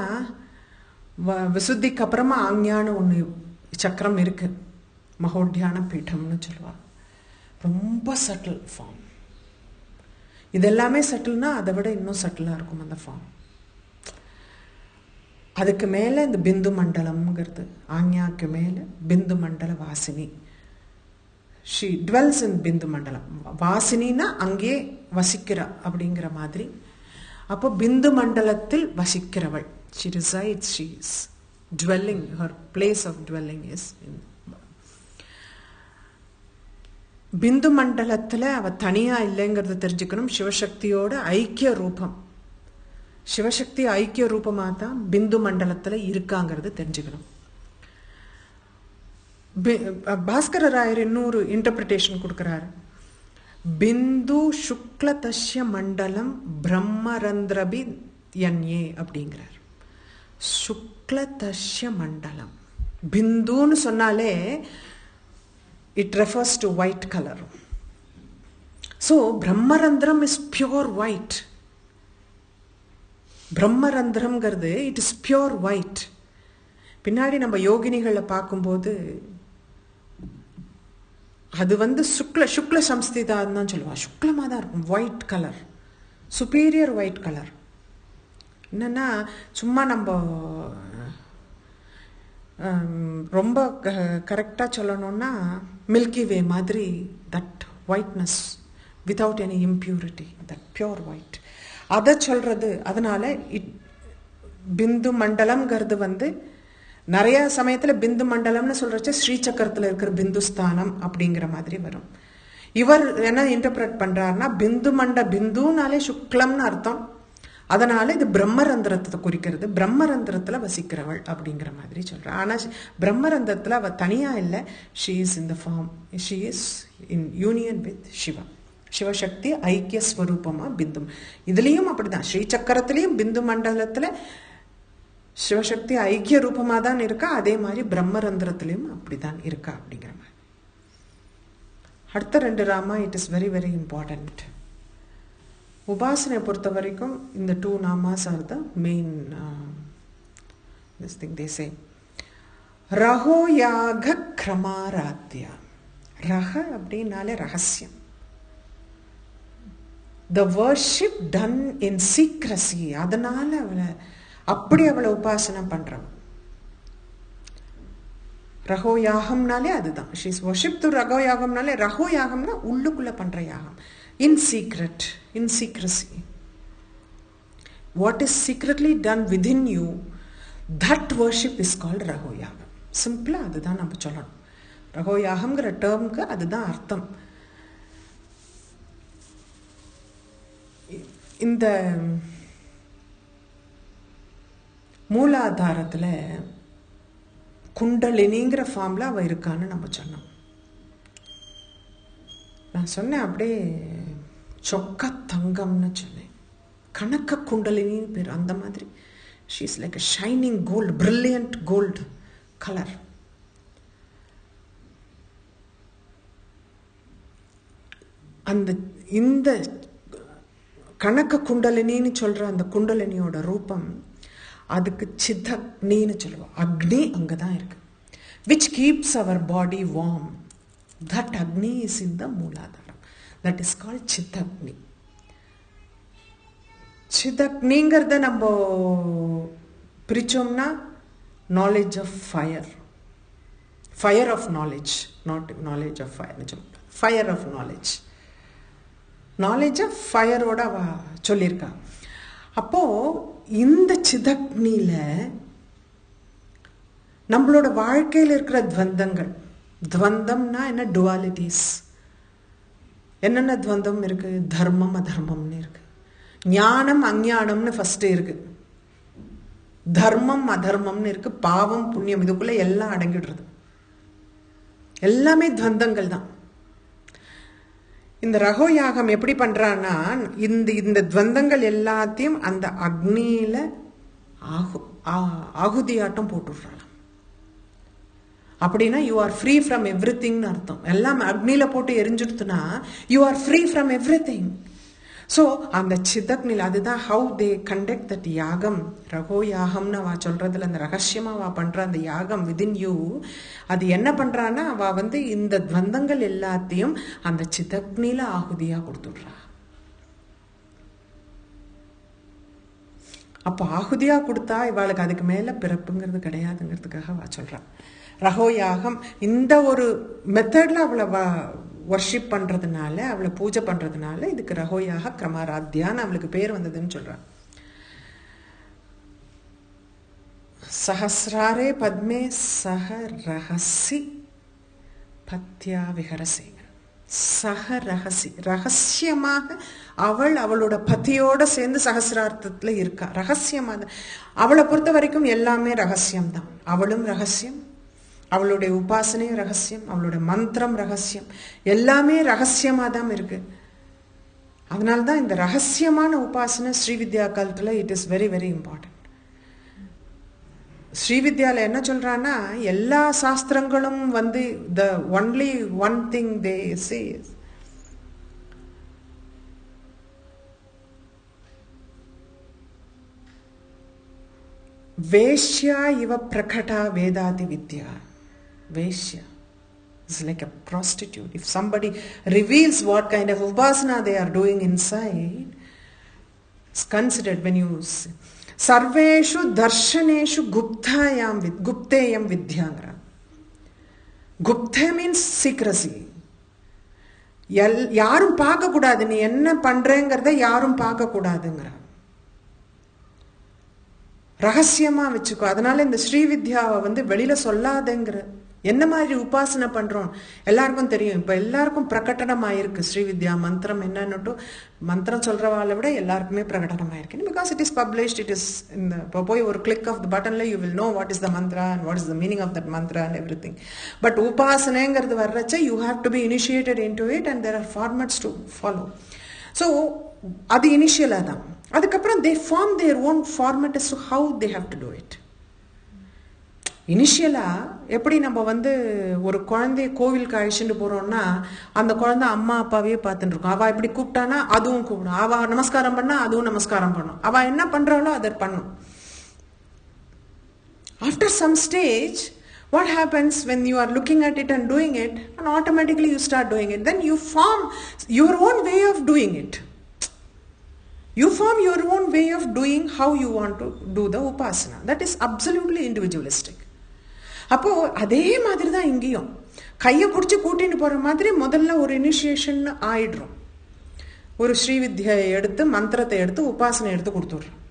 விசுத்திக்கு அப்புறமா ஆக்ஞான்னு ஒன்று சக்கரம் இருக்கு, மகோட்யான பீட்டம்னு சொல்லுவாங்க. ரொம்ப சட்டில் ஃபார்ம். இதெல்லாமே சட்டில்னா அதை விட இன்னும் சட்டிலாக இருக்கும் அந்த ஃபார்ம். அதுக்கு மேலே இந்த பிந்து மண்டலம்ங்கிறது, ஆக்ஞாக்கு மேலே பிந்து மண்டல வாசினி. ஷீ டுவெல்ஸ் இன் பிந்து மண்டலம். வாசினின்னா அங்கே வசிக்கிறா அப்படிங்கிற மாதிரி. அப்போ பிந்து மண்டலத்தில் வசிக்கிறவள். She resides, she is dwelling, her place of dwelling is in. பிந்து மண்டலத்தில் அவ தனியாக இல்லைங்கிறத தெரிஞ்சுக்கணும். சிவசக்தியோட ஐக்கிய ரூபம், சிவசக்தி ஐக்கிய ரூபமாக தான் பிந்து மண்டலத்தில் இருக்காங்கிறது தெரிஞ்சுக்கணும். பாஸ்கர ராயர் இன்னொரு இன்டர்பிரிட்டேஷன் கொடுக்குறாரு. பிந்து சுக்ல தஷ்ய மண்டலம் பிரம்மரந்திரபி யன்யே அப்படிங்கிறார். சுக்ல தஷ்ய மண்டலம், பிந்துன்னு சொன்னாலே it refers to white color. So brahmarandram is pure white. பிரம்மரந்திரம்ங்கிறது இட் இஸ் பியோர் ஒயிட். பின்னாடி நம்ம யோகினிகளை பார்க்கும்போது அது சுக்ல சம்ஸ்திதான்னு தான் சொல்லுவாள். சுக்லமாக தான் இருக்கும், white colour, superior white colour. என்னென்னா சும்மா நம்ம ரொம்ப கரெக்டாக சொல்லணும்னா மில்கி வே மாதிரி that whiteness without any impurity, that pure white, அதை சொல்கிறது. அதனால் பிந்து மண்டலம்ங்கிறது நிறைய சமயத்தில் பிந்து மண்டலம்னு சொல்கிறச்ச ஸ்ரீசக்கரத்தில் இருக்கிற பிந்துஸ்தானம் அப்படிங்கிற மாதிரி வரும். இவர் என்ன இன்டர்பிரட் பண்ணுறாருன்னா பிந்துனாலே சுக்லம்னு அர்த்தம். அதனால் இது பிரம்மரந்திரத்தை குறிக்கிறது, பிரம்மரந்திரத்தில் வசிக்கிறவள் அப்படிங்கிற மாதிரி சொல்கிறாள். ஆனால் பிரம்மரந்திரத்தில் அவள் தனியாக இல்லை, she is in the form, she is in union with Shiva. Shivashakti ஐக்கிய ஸ்வரூபமாக பிந்து. இதுலேயும் அப்படி தான், ஸ்ரீசக்கரத்துலேயும் பிந்து மண்டலத்தில் சிவசக்தி ஐக்கிய ரூபமாக தான் இருக்கா, அதே மாதிரி பிரம்மரந்திரத்துலேயும் அப்படி தான் இருக்கா அப்படிங்கிற மாதிரி. அடுத்த 2 ராமா it is very very important. உபாசனை பொறுத்த வரைக்கும் இந்த 2 நாமாஸ் are the main this thing. They say ரஹோ யாக கிரமாராத்யா. ரஹ அப்படின்னாலே ரகசியம். The worship done in secrecy. அதனால அவளை உபாசனை பண்றவன். ரஹோ யாகம்னாலே அதுதான். ஷீ இஸ் வர்ஷிப் டு ரஹோ யாகம்னாலே, ரஹோ யாகம்னா உள்ளுக்குள்ள பண்ற யாகம். In secret, in secrecy. What is secretly done within you, that worship is called Rahoyagam. Simple அதுதான் நம்ம சொல்லணும். ரகோயாகம்ங்கிற டேர்முக்கு அதுதான் அர்த்தம். இந்த மூலாதாரத்தில் குண்டலினிங்கிற ஃபார்மில் அவள் இருக்கான்னு நம்ம சொன்னோம். நான் சொன்னேன் அப்படியே சொக்க தங்கம்னு சொன்னேன். கணக்க குண்டலினின்னு பேர். அந்த மாதிரி she is like a shining gold, brilliant gold colour. இந்த கணக்க குண்டலினின்னு சொல்கிற அந்த குண்டலினியோட ரூபம், அதுக்கு சித்தக்னின்னு சொல்லுவோம். அக்னி அங்கே தான் இருக்கு, which keeps our body warm. That Agni is in the Mooladharam. That is called Chittagni. Chittagniங்கிறத நம்ம பிரிச்சோம்னா knowledge of fire. Fire of knowledge, not knowledge of fire. Fire of knowledge. Knowledge of fireோட சொல்லியிருக்கா. அப்போ இந்த சித்தக்னியில நம்மளோட வாழ்க்கையில் இருக்கிற துவந்தங்கள், துவந்தம்னா என்ன, டுவாலிட்டிஸ். என்னென்ன துவந்தம் இருக்கு? தர்மம் அதர்மம்னு இருக்கு, ஞானம் அஞ்ஞானம்னு ஃபர்ஸ்ட் இருக்கு, தர்மம் அதர்மம்னு இருக்கு, பாவம் புண்ணியம், இதுக்குள்ள எல்லாம் அடங்கிடுறது. எல்லாமே துவந்தங்கள் தான். இந்த ரகோ யாகம் எப்படி பண்றான்னா, இந்த துவந்தங்கள் எல்லாத்தையும் அந்த அக்னியில ஆகுதியாட்டம் போட்டுடுறாங்க. அப்படின்னா you are free from every திங்னு அர்த்தம். எல்லாம் அக்னியில போட்டு எரிஞ்சுடுத்துனா you are free from every thing. So அந்த சிதக்னில் அதுதான் ஹவு தே கண்டக்ட் தட் யாகம். ரகோ யாகம்னு அவள் சொல்கிறதுல அந்த ரகசியமாக அவள் பண்ணுற அந்த யாகம் விதின் யூ, அது என்ன பண்ணுறான்னா அவள் இந்த துவந்தங்கள் எல்லாத்தையும் அந்த சிதக்னியில் ஆகுதியாக கொடுத்துட்றா. அப்போ ஆகுதியாக கொடுத்தா இவாளுக்கு அதுக்கு மேலே பிறப்புங்கிறது கிடையாதுங்கிறதுக்காக அவள் சொல்கிறான். ரகோ யாகம் இந்த ஒரு மெத்தடில் அவளை வர்ஷிப் பண்ணுறதுனால, அவளை பூஜை பண்ணுறதுனால இதுக்கு ரகோயாக கிரமாராத்யான்னு அவளுக்கு பேர் வந்ததுன்னு சொல்கிறான். சஹஸ்ராரே பத்மே சஹ ரகசி பத்யா விஹரசே. சஹ ரகசி, ரகசியமாக அவள் அவளோட பத்தியோட சேர்ந்து சகசிரார்த்தத்தில் இருக்கா. ரகசியமாக அவளை பொறுத்த வரைக்கும் எல்லாமே ரகசியம்தான். அவளும் ரகசியம், அவளுடைய உபாசனையும் ரகசியம், அவளுடைய மந்திரம் ரகசியம், எல்லாமே ரகசியமாக தான் இருக்கு. அதனால தான் இந்த ரகசியமான உபாசனை ஸ்ரீவித்யா கல்ட்டில் it is very very important. ஸ்ரீவித்யாவில் என்ன சொல்றான்னா, எல்லா சாஸ்திரங்களும் the only one thing they say is Veshya iva prakata vedati vidya. Veshya is like a prostitute. If somebody reveals what kind of upasana they are doing inside, it's considered when you say Sarveshu darshaneshu gupteyam vidyangra. Gupta means secrecy. யாரும் பார்க்க கூடாது, நீ என்ன பண்றேங்கிறத யாரும் பார்க்க கூடாதுங்கிற ரகசியமா வச்சுக்கோ. அதனால இந்த ஸ்ரீவித்யாவை வெளியில சொல்லாதேங்கிற. என்ன மாதிரி உபாசனை பண்றோம் எல்லாருக்கும் தெரியும். இப்ப எல்லாருக்கும் பிரகடனமாயிருக்கு ஸ்ரீவித்யா மந்திரம் என்னன்னு. மந்திரம் சொல்றவாளை விட எல்லாருக்குமே பிரகடனமாயிருக்கு. Because it is published, it is இப்போ போய் ஒரு கிளிக் ஆஃப் த பட்டன்ல you will know what is the mantra and what is the meaning of that mantra and everything. But உபாசனைங்கிறது வர்றச்ச you have to be initiated into it and there are formats to follow. So அது இனிஷியலாக தான். அதுக்கப்புறம் they form their own format as to how they have to do it. இனிஷியலாக எப்படி நம்ம ஒரு குழந்தைய கோவிலுக்கு அழிச்சுட்டு போகிறோம்னா அந்த குழந்தை அம்மா அப்பாவையே பார்த்துட்டு இருக்கோம். அவள் இப்படி கூப்பிட்டானா அதுவும் கூப்பிடும், அவள் நமஸ்காரம் பண்ணா அதுவும் நமஸ்காரம் பண்ணும், அவள் என்ன பண்ணுறாளோ அதை பண்ணும். After some stage what happens when you are looking at it and doing it, and automatically you start doing it, then you form your own way of doing it. You form your own way of doing how you want to do the upasana. That is absolutely individualistic. அப்போ அதே மாதிரி தான் இங்கேயும் கையை பிடிச்சி கூட்டிட்டு போகிற மாதிரி முதல்ல ஒரு இனிஷியேஷன் ஆயிடுறோம். ஒரு ஸ்ரீவித்யை எடுத்து மந்திரத்தை எடுத்து உபாசனை எடுத்து கொடுத்துட்றோம்.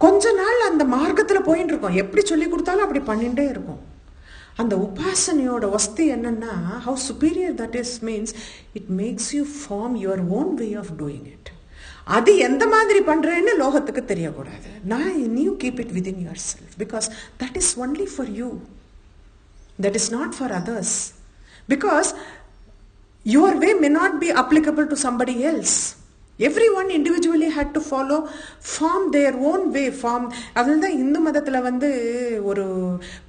கொஞ்ச நாள் அந்த மார்க்கத்தில் போயிட்டு இருக்கோம், எப்படி சொல்லி கொடுத்தாலும் அப்படி பண்ணிகிட்டே இருக்கும். அந்த உபாசனையோட வஸ்து என்னன்னா, how superior that is means it makes you form your own way of doing it. அது எந்த மாதிரி பண்றேன்னு லோகத்துக்கு தெரியக்கூடாது. You keep it within yourself because that is only for you. That is not for others. Because your way may not be applicable to somebody else. Everyone individually had to form their own way. அதுதான் இந்து மதத்தில் ஒரு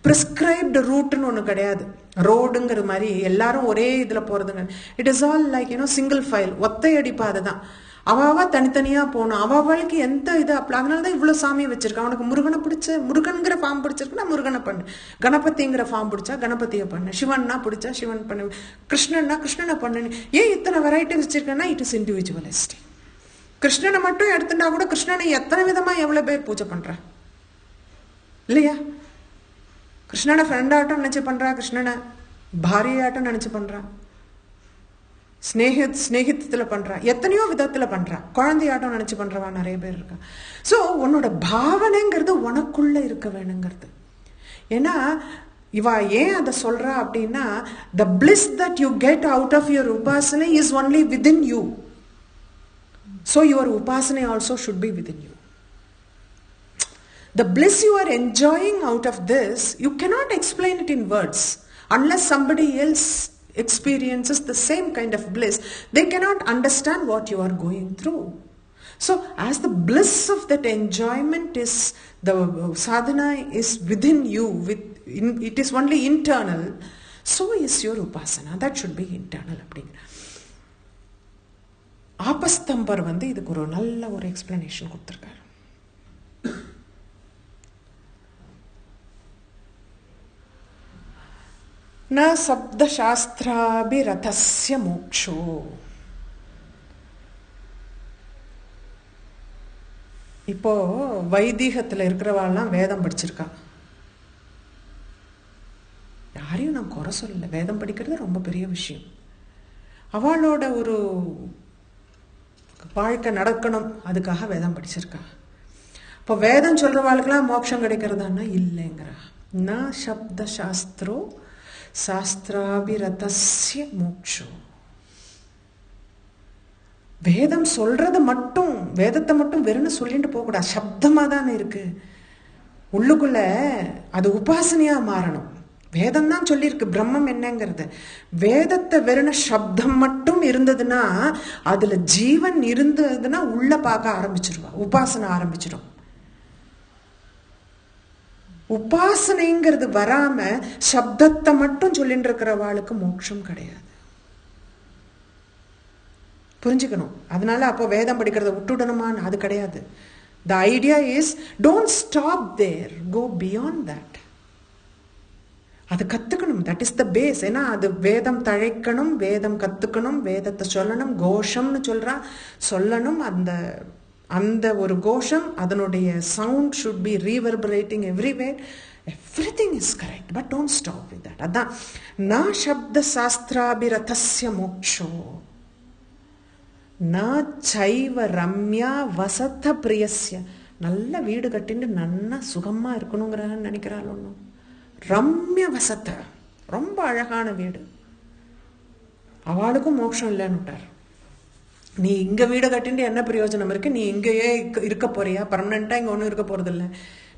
prescribed routeன்னு ஒன்று கிடையாது. ரோடுங்கிற மாதிரி எல்லாரும் ஒரே இதில் போகிறதுங்க. It is all like single file, ஒத்தையடி பாதை தான். அவ தனித்தனியாக போகணும், அவளுக்கு எந்த இது அப்படி. அதனால தான் இவ்வளோ சாமியை வச்சிருக்கான். அவனுக்கு முருகனை பிடிச்ச முருகனுங்கிற ஃபார்ம் பிடிச்சிருக்குன்னா முருகனை பண்ணு, கணபதிங்கிற ஃபார்ம் பிடிச்சா கணபதியை பண்ணு, சிவன்னா பிடிச்சா சிவன் பண்ணு, கிருஷ்ணன்னா கிருஷ்ணனை பண்ணு. ஏன் இத்தனை வெரைட்டி வச்சிருக்கேன்னா இட் இஸ் இண்டிவிஜுவலிஸ்டிக். கிருஷ்ணனை மட்டும் எடுத்துட்டா கூட கிருஷ்ணனை எத்தனை விதமாக எவ்வளோ பேர் பூஜை பண்ணுறா இல்லையா? கிருஷ்ணனை ஃப்ரெண்டாட்டம் நினச்சி பண்ணுறா, கிருஷ்ணனை பாரியாட்டம் நினச்சி பண்ணுறா, ஸ்நேகித்தத்தில் பண்ணுறா, எத்தனையோ விதத்தில் பண்ணுறா, குழந்தையாட்டம் நினச்சி பண்ணுறவா நிறைய பேர் இருக்கா. ஸோ உன்னோட பாவனைங்கிறது உனக்குள்ளே இருக்க வேணுங்கிறது. ஏன்னா இவா ஏன் அதை சொல்கிறா அப்படின்னா, the bliss that you get out of your உபாசனை is only within you. So your உபாசனை also should be within you. The bliss you are enjoying out of this, you cannot explain it in words. Unless somebody else experiences the same kind of bliss, they cannot understand what you are going through. So as the bliss of that enjoyment is, the sadhana is within you, it is only internal, so is your upasana. That should be internal. ஆபஸ்தம்பர் இதுக்கு ஒரு நல்ல ஒரு எக்ஸ்பிளனேஷன் கொடுத்துருக்காரு. ந சப்த சாஸ்திராபிரதஸ்ய மோக்ஷோ. இப்போ வைதிகத்தில் இருக்கிறவாள்லாம் வேதம் படிச்சிருக்கா. யாரையும் நான் குறை சொல்லலை, வேதம் படிக்கிறது ரொம்ப பெரிய விஷயம். அவளோட ஒரு வாழ்க்கை நடக்கணும், அதுக்காக வேதம் படிச்சிருக்கா. இப்போ வேதம் சொல்றவாளுக்கெல்லாம் மோட்சம் கிடைக்கிறதான்னா இல்லைங்கிறா. ந சப்த சாஸ்திரோ சாஸ்திராபிரதஸ்ய மோக்ஷோ. வேதம் சொல்றத மட்டும், வேதத்தை மட்டும் வெறும்னு சொல்லிட்டு போகக்கூடாது. சப்தமா தானே இருக்கு, உள்ளுக்குள்ள அது உபாசனையா மாறணும். வேதம் தான் சொல்லியிருக்கு பிரம்மம் என்னங்கிறது. வேதத்தை வெறும் சப்தம் மட்டும் இருந்ததுன்னா, அதுல ஜீவன் இருந்ததுன்னா உள்ள பார்க்க ஆரம்பிச்சிருவா, உபாசனை ஆரம்பிச்சிடும். உபாசனைங்கிறது வராம சப்தத்தை மட்டும் சொல்லிட்டு இருக்கிறவாளுக்கு மோட்சம் கிடையாது. புரிஞ்சுக்கணும். அதனால அப்போ வேதம் படிக்கிறத விட்டுடணுமான்னு அது கிடையாது. The idea is don't stop there, go beyond that. அது கத்துக்கணும், தட் இஸ் த பேஸ். ஏன்னா அது வேதம் தழைக்கணும், வேதம் கத்துக்கணும், வேதத்தை சொல்லணும், கோஷம்னு சொல்லணும். அந்த அந்த ஒரு கோஷம், அதனுடைய sound should be reverberating everywhere. Everything is correct, but don't stop with that. அதான் ந சப்த சாஸ்திராபிரதஸ்ய மோக்ஷோ ந சைவ ரம்யா வசத பிரியஸ்ய. நல்ல வீடு கட்டிட்டு நல்லா சுகமா இருக்கணுங்கிறான்னு நினைக்கிறாள் ஒன்றும். ரம்ய வசத்த, ரொம்ப அழகான வீடு, அவளுக்கும் மோட்சம் இல்லைன்னு விட்டார். நீ இங்க வீடு கட்டிட்டு என்ன பிரயோஜனம் இருக்கு? நீ இங்கேயே இருக்க போறியா? பர்மனண்டா இங்க ஒன்றும் இருக்க போறது இல்லை.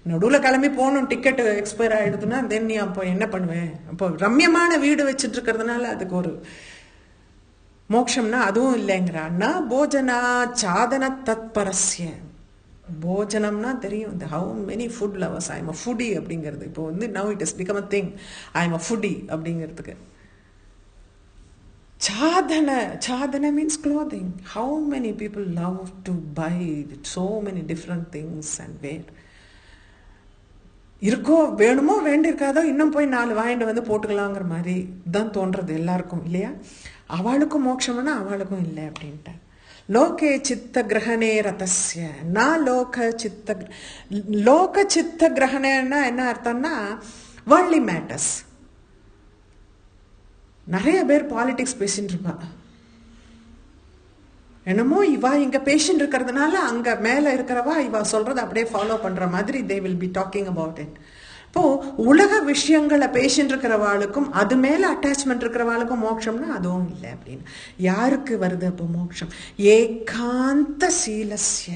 நடுவில் கிளம்பி போகணும், டிக்கெட் எக்ஸ்பயர் ஆயிடுதுன்னா தென் நீ அப்போ என்ன பண்ணுவேன்? அப்போ ரம்யமான வீடு வச்சுட்டு இருக்கிறதுனால அதுக்கு ஒரு மோட்சம்னா அதுவும் இல்லைங்கிறான்னா. போஜனா சாதன தத்பரஸ்ய. போஜனம்னா தெரியும், இந்த how many food lovers. I am a foodie அப்படிங்கிறது இப்போ now it is become a thing. I am a foodie அப்படிங்கிறதுக்கு Chadana means clothing. How many people love to buy so many different things and wear. இருக்கோ வேணுமோ வேண்டியிருக்காதோ இன்னும் போய் 4 வாங்கிட்டு போட்டுக்கலாங்கிற மாதிரி தான் தோன்றது எல்லாருக்கும், இல்லையா? அவளுக்கும் மோட்சம்னா அவளுக்கும் இல்லை அப்படின்ட்டு. லோகே சித்த கிரகணே ரதஸ்ய ந லோக சித்த கிரகணேன்னா என்ன அர்த்தம்னா வேர்ல்ட்லி மேட்டர்ஸ். நிறைய பேர் பாலிடிக்ஸ் பேசிட்டு இருப்பா. என்னமோ இவா இங்க பேஷண்ட் இருக்கிறதுனால அங்க மேல இருக்கிறவா இவா சொல்றதை அப்படியே ஃபாலோ பண்ற மாதிரி they will be talking about it. இப்போ உலக விஷயங்களை பேஷண்ட் இருக்கிறவாளுக்கும் அது மேல அட்டாச்மெண்ட் இருக்கிறவாளுக்கும் மோட்சம்னா அதுவும் இல்லை அப்படின்னு. யாருக்கு வருது அப்போ மோட்சம்? ஏகாந்த சீலஸ்ய.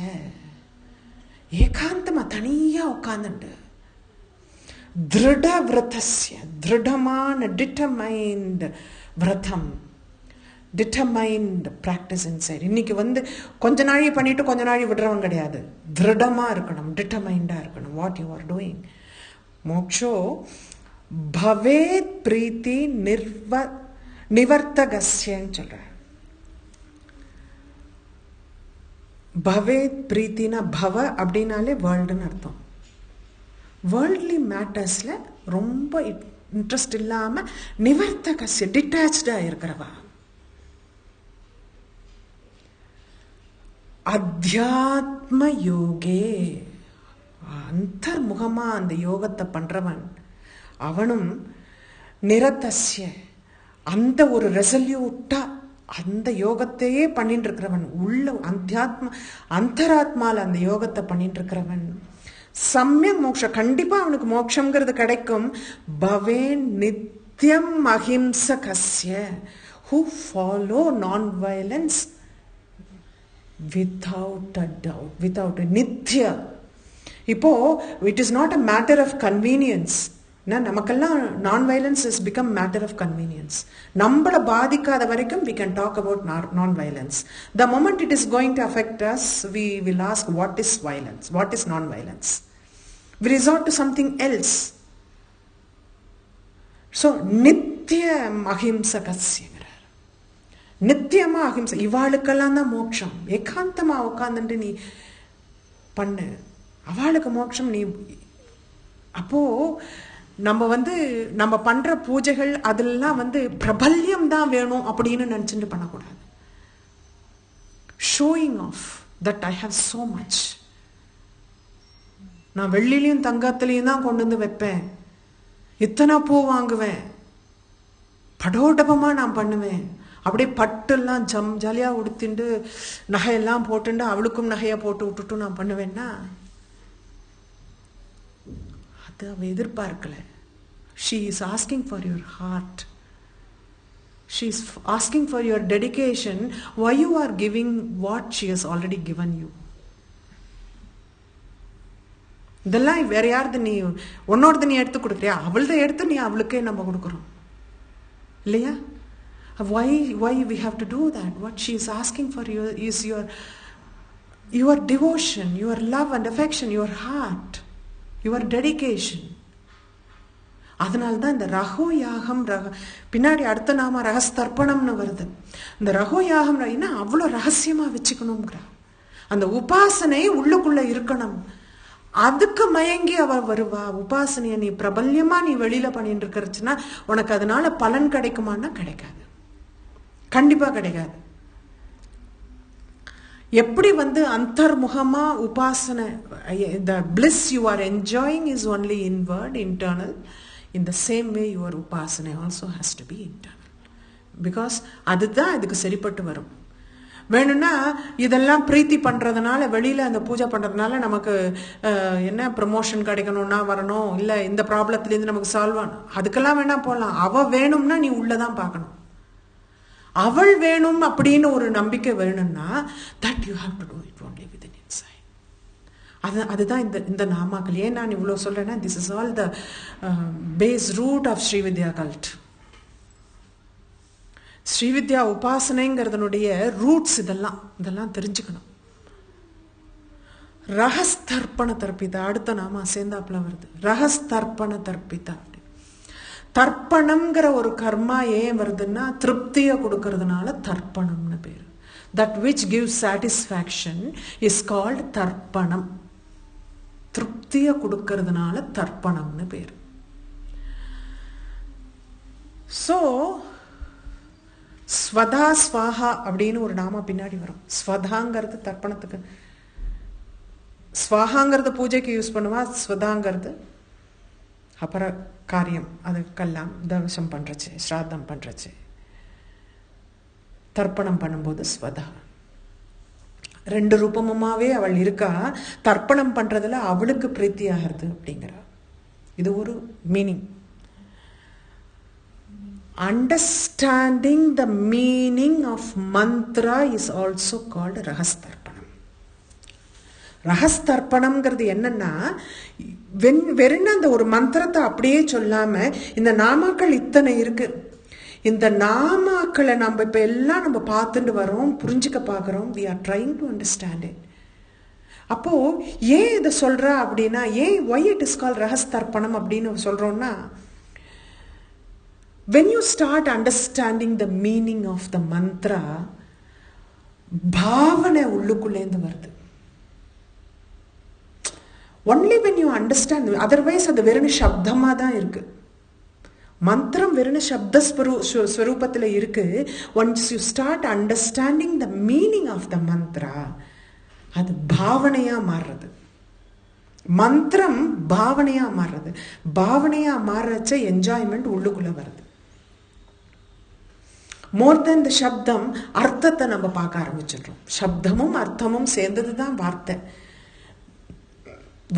ஏகாந்தமா தனியா உட்காந்துண்டு திருட விரதஸ்ய, திருடமான டிட்டர்மைண்ட் விரதம், டிட்டர்மைண்ட் ப்ராக்டிஸ் இன்சைட். இன்னைக்கு கொஞ்ச நாழி பண்ணிட்டு கொஞ்ச நாழி விடுறவன் கிடையாது. திருடமா இருக்கணும், டிட்டர்மைண்டா இருக்கணும் வாட் யூ ஆர் டூயிங். மோக்ஷோ பவேத் பிரீத்தி நிவர்த்தகஸ்யன்னு சொல்ற. பவேத் பிரீத்தினா பவ அப்படின்னாலே வேர்ல்டுன்னு அர்த்தம். வேர்ல்ட்லி மேட்டர்ஸ்ல ரொம்ப இன்ட்ரெஸ்ட் இல்லாம நிவர்த்தகஸ்ய டிட்டாச்சா இருக்கிறவா. அத்தியாத்ம யோகே அந்தர்முகமா அந்த யோகத்தை பண்றவன் அவனும் நிரதஸ்ய அந்த ஒரு ரெசல்யூட்டா அந்த யோகத்தையே பண்ணிட்டு இருக்கிறவன், உள்ள அந்தராத்மால அந்த யோகத்தை பண்ணிட்டு இருக்கிறவன் சமயக் மோட்சம் கண்டிப்பா அவனுக்கு மோட்சம்ங்கிறது கிடைக்கும். பவேன் நித்யம் அஹிம்சகஸ்ய who follow non-violence without a doubt, without a nithya. இப்போ it is not a matter of convenience. நமக்கெல்லாம் non-violence has become matter of convenience. நம்மள பாதிக்காத வரைக்கும் we can talk about non-violence. The moment it is going to affect us, we will ask what is violence, what is non-violence. We resort to something else. So nitya ahimsakasya. நித்தியமா அஹிம்சை. இவாளுக்கெல்லாம் தான் மோட்சம். ஏகாந்தமா உட்காந்துட்டு நீ பண்ணு, அவளுக்கு மோட்சம். நீ அப்போ நம்ம பண்ற பூஜைகள் அதெல்லாம் பிரபல்யம் தான் வேணும் அப்படின்னு நினைச்சுட்டு பண்ணக்கூடாது. Showing off that I have so much. நான் வெள்ளிலையும் தங்கத்திலையும் தான் கொண்டு வந்து வைப்பேன், இத்தனை பூ வாங்குவேன், படோடபமா நான் பண்ணுவேன், அப்படியே பட்டெல்லாம் ஜாலியா உடுத்திண்டு நகையெல்லாம் போட்டுண்டு அவளுக்கும் நகையை போட்டு விட்டுட்டு நான் பண்ணுவேன்னா அது அவ எதிர்பார்க்கல. She is asking for your heart. She is asking for your dedication. Why you are giving what she has already given you? இதெல்லாம் வேற யாருது? நீ உன்னோடது நீ எடுத்து கொடுக்குறியா? அவள்தான் எடுத்து நீ அவளுக்கே நம்ம கொடுக்குறோம் இல்லையா? Why we have to do that? What she is asking for you is your devotion, your love and affection, your heart, your dedication. அதனால்தான் இந்த ரகோ யாகம், பின்னாடி அடுத்த நாம ரகஸ்தர்ப்பணம்னு வருது. இந்த ரகோ யாகம் என்ன அவ்வளோ ரகசியமா வச்சுக்கணுங்கிற அந்த உபாசனை உள்ளுக்குள்ள இருக்கணும். அதுக்கு மயங்கி அவ வருவா. உபாசனைய நீ பிரபல்யமா நீ வெளியில பண்ணிட்டு இருக்கிறச்சுன்னா உனக்கு அதனால பலன் கிடைக்குமான்னா கிடைக்காது, கண்டிப்பா கிடைக்காது. எப்படி அந்தர்முகமா உபாசனை, the bliss you are enjoying is only inward, internal. In the same way your upasana also has to be internal, because அதுதான் இதுக்கு சரிப்பட்டு வரும். வேணும்னா இதெல்லாம் பிரீத்தி பண்றதுனால வெளியில அந்த பூஜை பண்றதுனால நமக்கு என்ன ப்ரமோஷன் கிடைக்கணும்னா வரணும், இல்ல இந்த ப்ராப்ளத்துல இருந்து நமக்கு சால்வ் ஆகணும், அதுக்கெல்லாம் வேணா போகலாம். அவ வேணும்னா நீ உள்ளதான் பார்க்கணும். அவள் வேணும் அப்படின்னு ஒரு நம்பிக்கை வேணும்னா that you have to do it only within inside. அதுதான் இந்த நாமாக்கள். ஏன் நான் இவ்வளோ சொல்றேன்னா, this is all the base root of Srividya cult. Srividya உபாசனைங்கிறதனுடைய ரூட்ஸ் இதெல்லாம் தெரிஞ்சுக்கணும். ரகஸ்தர்ப்பண தர்ப்பிதா அடுத்த நாம சேர்ந்தாப்புல வருது. ரகஸ்தர்ப்பண தர்ப்பிதா. தர்ப்பணம்ங்கிற ஒரு கர்மா ஏன் வருதுன்னா திருப்தியை கொடுக்கறதுனால தர்ப்பணம்னு பேரு. That which gives satisfaction is called தர்ப்பணம். திருப்தியை கொடுக்கறதுனால தர்ப்பணம்னு பேரு. ஸோ ஸ்வதா ஸ்வாஹா அப்படின்னு ஒரு நாம பின்னாடி வரும். ஸ்வதாங்கிறது தர்ப்பணத்துக்கு, ஸ்வாஹாங்கிறது பூஜைக்கு யூஸ் பண்ணுவா, ஸ்வதாங்கிறது அப்புற காரியம், அதுக்கெல்லாம் தவசம் பண்றச்சு, ஸ்ராத்தம் பண்றச்சு, தர்ப்பணம் பண்ணும்போது ஸ்வதா. ரெண்டு ரூபமாவே அவள் இருக்கா. தர்ப்பணம் பண்றதுல அவளுக்கு பிரீத்தி ஆகிறது அப்படிங்கிறா. இது ஒரு meaning. Understanding the meaning of mantra is also called ரகஸ்தர்ப்பணம். ரகஸ்தர்ப்பணம்ங்கிறது என்னன்னா, வெறும் அந்த ஒரு மந்திரத்தை அப்படியே சொல்லாம இந்த நாமாக்கள் இத்தனை இருக்கு, இந்த நாமாக்களை நம்ம இப்ப எல்லாம் நம்ம பார்த்துட்டு வரோம், புரிஞ்சுக்க பார்க்கிறோம். we are trying to understand it. அப்போ ஏன் இதை சொல்றா அப்படின்னா, ஏன் why it is called ரகஸ்தர்ப்பணம் அப்படின்னு சொல்றோம்னா, when you start understanding the meaning of the mantra, பாவனை உள்ளுக்குள்ளேந்து வருது. only when you understand, otherwise அது வெறும் சப்தமா தான் இருக்கு. மந்திரம் வெறும் சப்த ஸ்வரூபத்தில் இருக்கு. once you start understanding the meaning of the mantra, அது பாவனையா மாறுறது. மந்திரம் பாவனையா மாறுறது. பாவனையா மாறுறச்ச என்ஜாய்மெண்ட் உள்ளுக்குள்ள வருது. மோர் தென் த சப்தம், அர்த்தத்தை நம்ம பார்க்க ஆரம்பிச்சிடுறோம். சப்தமும் அர்த்தமும் சேர்ந்ததுதான் வார்த்தை.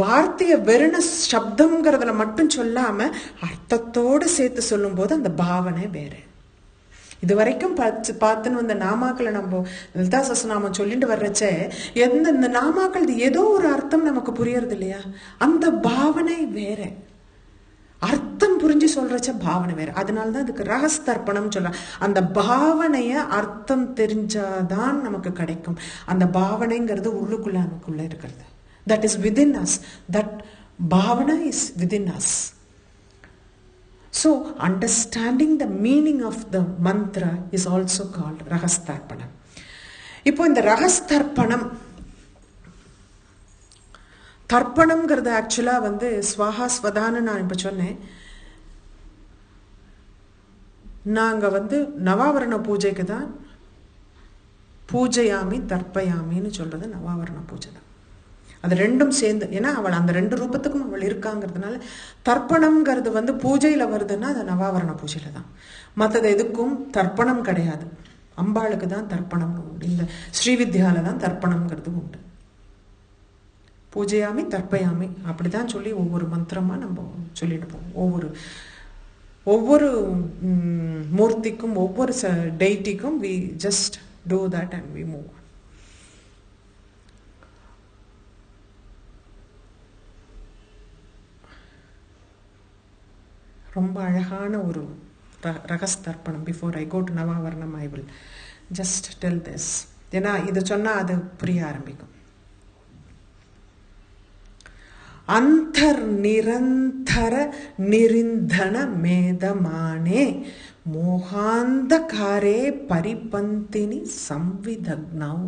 வார்த்தையை வெறும் சப்தம்ங்கிறதுல மட்டும் சொல்லாம அர்த்தத்தோடு சேர்த்து சொல்லும் போது அந்த பாவனை வேற. இது வரைக்கும் பார்த்துன்னு வந்த நாமாக்களை நம்ம லலிதா சஹஸ்ரநாமம் சொல்லிட்டு வர்றச்ச இந்த நாமாக்கள் ஏதோ ஒரு அர்த்தம் நமக்கு புரியறது இல்லையா, அந்த பாவனை வேற. அர்த்தம் புரிஞ்சு சொல்றச்ச பாவனை வேற. அதனாலதான் இதுக்கு ரகஸ்தர்ப்பணம் சொல்ல. அந்த பாவனைய அர்த்தம் தெரிஞ்சாதான் நமக்கு கிடைக்கும். அந்த பாவனைங்கிறது உள்ளுக்குள்ள நமக்குள்ள இருக்கிறது. That is within us. That bhavana is within us. So understanding the meaning of the mantra is also called Rahastarpanam. இப்போ இந்த ரகஸ்தர்ப்பணம், தர்ப்பணம்ங்கிறது ஆக்சுவலா ஸ்வாஹா ஸ்வதான்னு நான் இப்ப சொன்னேன். நாங்க நவாவரண பூஜைக்கு தான் பூஜையாமி தர்ப்பயாமின்னு சொல்றது நவாவரண பூஜை தான். அது ரெண்டும் சேர்ந்து, ஏன்னா அவள் அந்த ரெண்டு ரூபத்துக்கும் அவள் இருக்காங்கிறதுனால தர்ப்பணம்ங்கிறது பூஜையில வருதுன்னா அது நவாவரண பூஜையில தான். மற்றது எதுக்கும் தர்ப்பணம் கிடையாது. அம்பாளுக்கு தான் தர்ப்பணம் உண்டு. இந்த ஸ்ரீவித்யால தான் தர்ப்பணம்ங்கிறது உண்டு. பூஜையாமி தர்ப்பயாமி அப்படிதான் சொல்லி ஒவ்வொரு மந்திரமா நம்ம சொல்லிட்டு போவோம். ஒவ்வொரு மூர்த்திக்கும் ஒவ்வொரு டெய்டிக்கும் we just do that and we move on. ரொம்ப அழகான ஒரு ரகஸ்தர்ப்பணம். பிஃபோர் ஐ கோ டு நவாவரணம் I will just tell this. ஏன்னா இது சொன்னா அது புரிய ஆரம்பிக்கும். அந்தர் நிரந்தர நிரிந்தன மேதமானே மோகாந்தகாரே பரிபந்தினி சம்விதக்னௌ.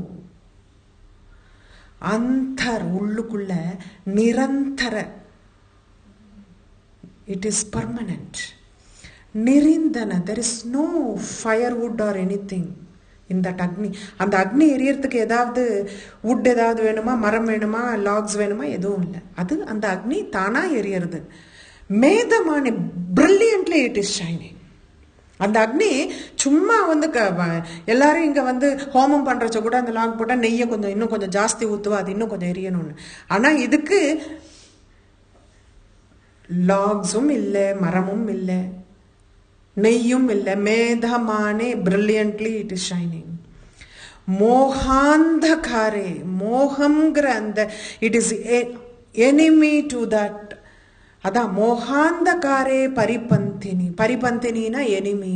அந்தர் உள்ளுக்குள்ள, நிரந்தர it is permanent. Nirindana, there is no firewood or anything in that agni. அந்த அக்னி எரியறதுக்கு ஏதாவது wood ஏதாவது வேணுமா, மரம் வேணுமா, logs வேணுமா, எதுவும் இல்லை. அது அந்த அக்னி தானா எரியறது. மேதமான brilliantly it is shining. அந்த அக்னி சும்மா எல்லாரும் இங்க ஹோமம் பண்றச்ச கூட அந்த லாக் போட்டா நெய்யை இன்னும் கொஞ்சம் ஜாஸ்தி ஊத்துவா, அது இன்னும் கொஞ்சம் எரியணும்னு. ஆனா இதுக்கு லாக்ஸும் இல்லை, மரமும் இல்லை, நெய்யும் இல்லை. மேதமானே பிரில்லியன்ட்லி இட் இஸ் ஷைனிங். மோகாந்தகாரே, மோகம்ங்கிற அந்த it is enemy to that. அதான் மோகாந்தகாரே பரிபந்தினி. பரிபந்தினா எனிமி.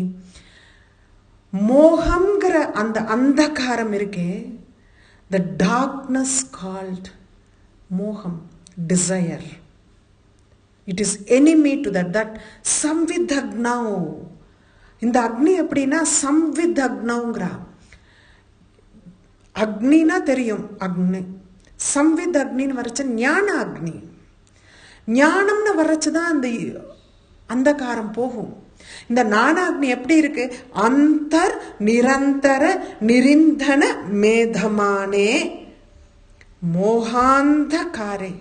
மோகம்ங்கிற அந்த அந்தகாரம் இருக்கே, த டார்க்னஸ் கால்ட் மோகம், desire. It is enemy to that samvidhagnau. இந்த அக்னி எப்படின்னா சம்விதக்னௌங்கிற. அக்னினா தெரியும் அக்னி. சம்வித் அக்னின்னு வரைச்ச ஞான அக்னி. ஞானம்னு வரைச்சுதான் அந்த அந்தகாரம் போகும். இந்த ஞானாக்னி எப்படி இருக்கு? அந்தர் நிரந்தர நிரிந்தன மேதமானே மோகாந்தகாரே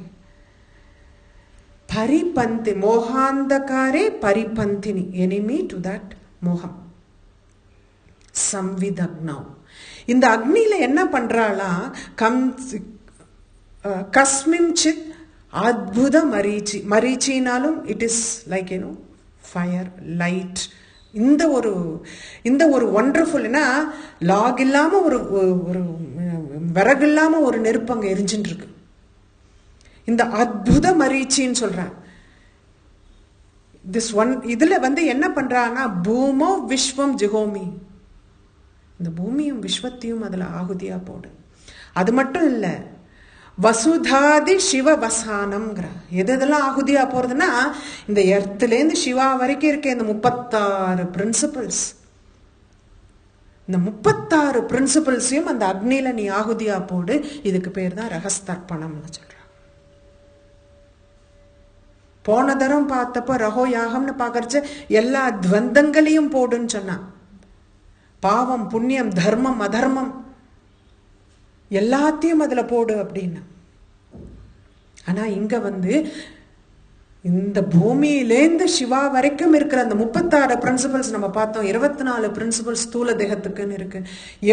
பரிபந்தி. மோகாந்தகாரே பரிபந்தினி, enemy to that மோகம். சம்விதக்னௌ. இந்த அக்னியில என்ன பண்றாளா? கஸ்மிம் சித் அத்புத மரீச்சி. மரீச்சினாலும் it is like fire, light. இந்த ஒரு ஒண்டர்ஃபுல்னா லாக் இல்லாம ஒரு விறகு இல்லாம ஒரு நெருப்பு அங்க எரிஞ்சுட்டு இருக்கு. இந்த அத்புத மரீச்சின்னு சொல்றான். இதுல என்ன பண்றான்னா பூமோ விஸ்வம் ஜிகோமி. இந்த பூமியும் விஸ்வத்தையும் அதுல ஆகுதியா போடு. அது மட்டும் இல்ல, வசுதாதி சிவ வசானம்ங்கிற. எதெல்லாம் ஆகுதியா போறதுன்னா இந்த எர்த்லேருந்து சிவா வரைக்கும் இருக்க இந்த 36 பிரின்சிபல்ஸ். இந்த 36 பிரின்சிபல்ஸையும் அந்த அக்னியில நீ ஆகுதியா போடு. இதுக்கு பேர் தான் ரகஸ்தர்ப்பணம்னு சொல்ற. போன தரம் பார்த்தப்ப ரகோ யாகம்னு பாக்கறச்ச எல்லா துவந்தங்களையும் போடுன்னு சொன்னா. பாவம், புண்ணியம், தர்மம், அதர்மம் எல்லாத்தையும் அதுல போடு அப்படின்னு. ஆனா இங்க இந்த பூமியிலேந்து சிவா வரைக்கும் இருக்கிற அந்த 36 பிரின்சிபல்ஸ் நம்ம பார்த்தோம். 24 பிரின்சிபல்ஸ் ஸ்தூல தேகத்துக்குன்னு இருக்கு.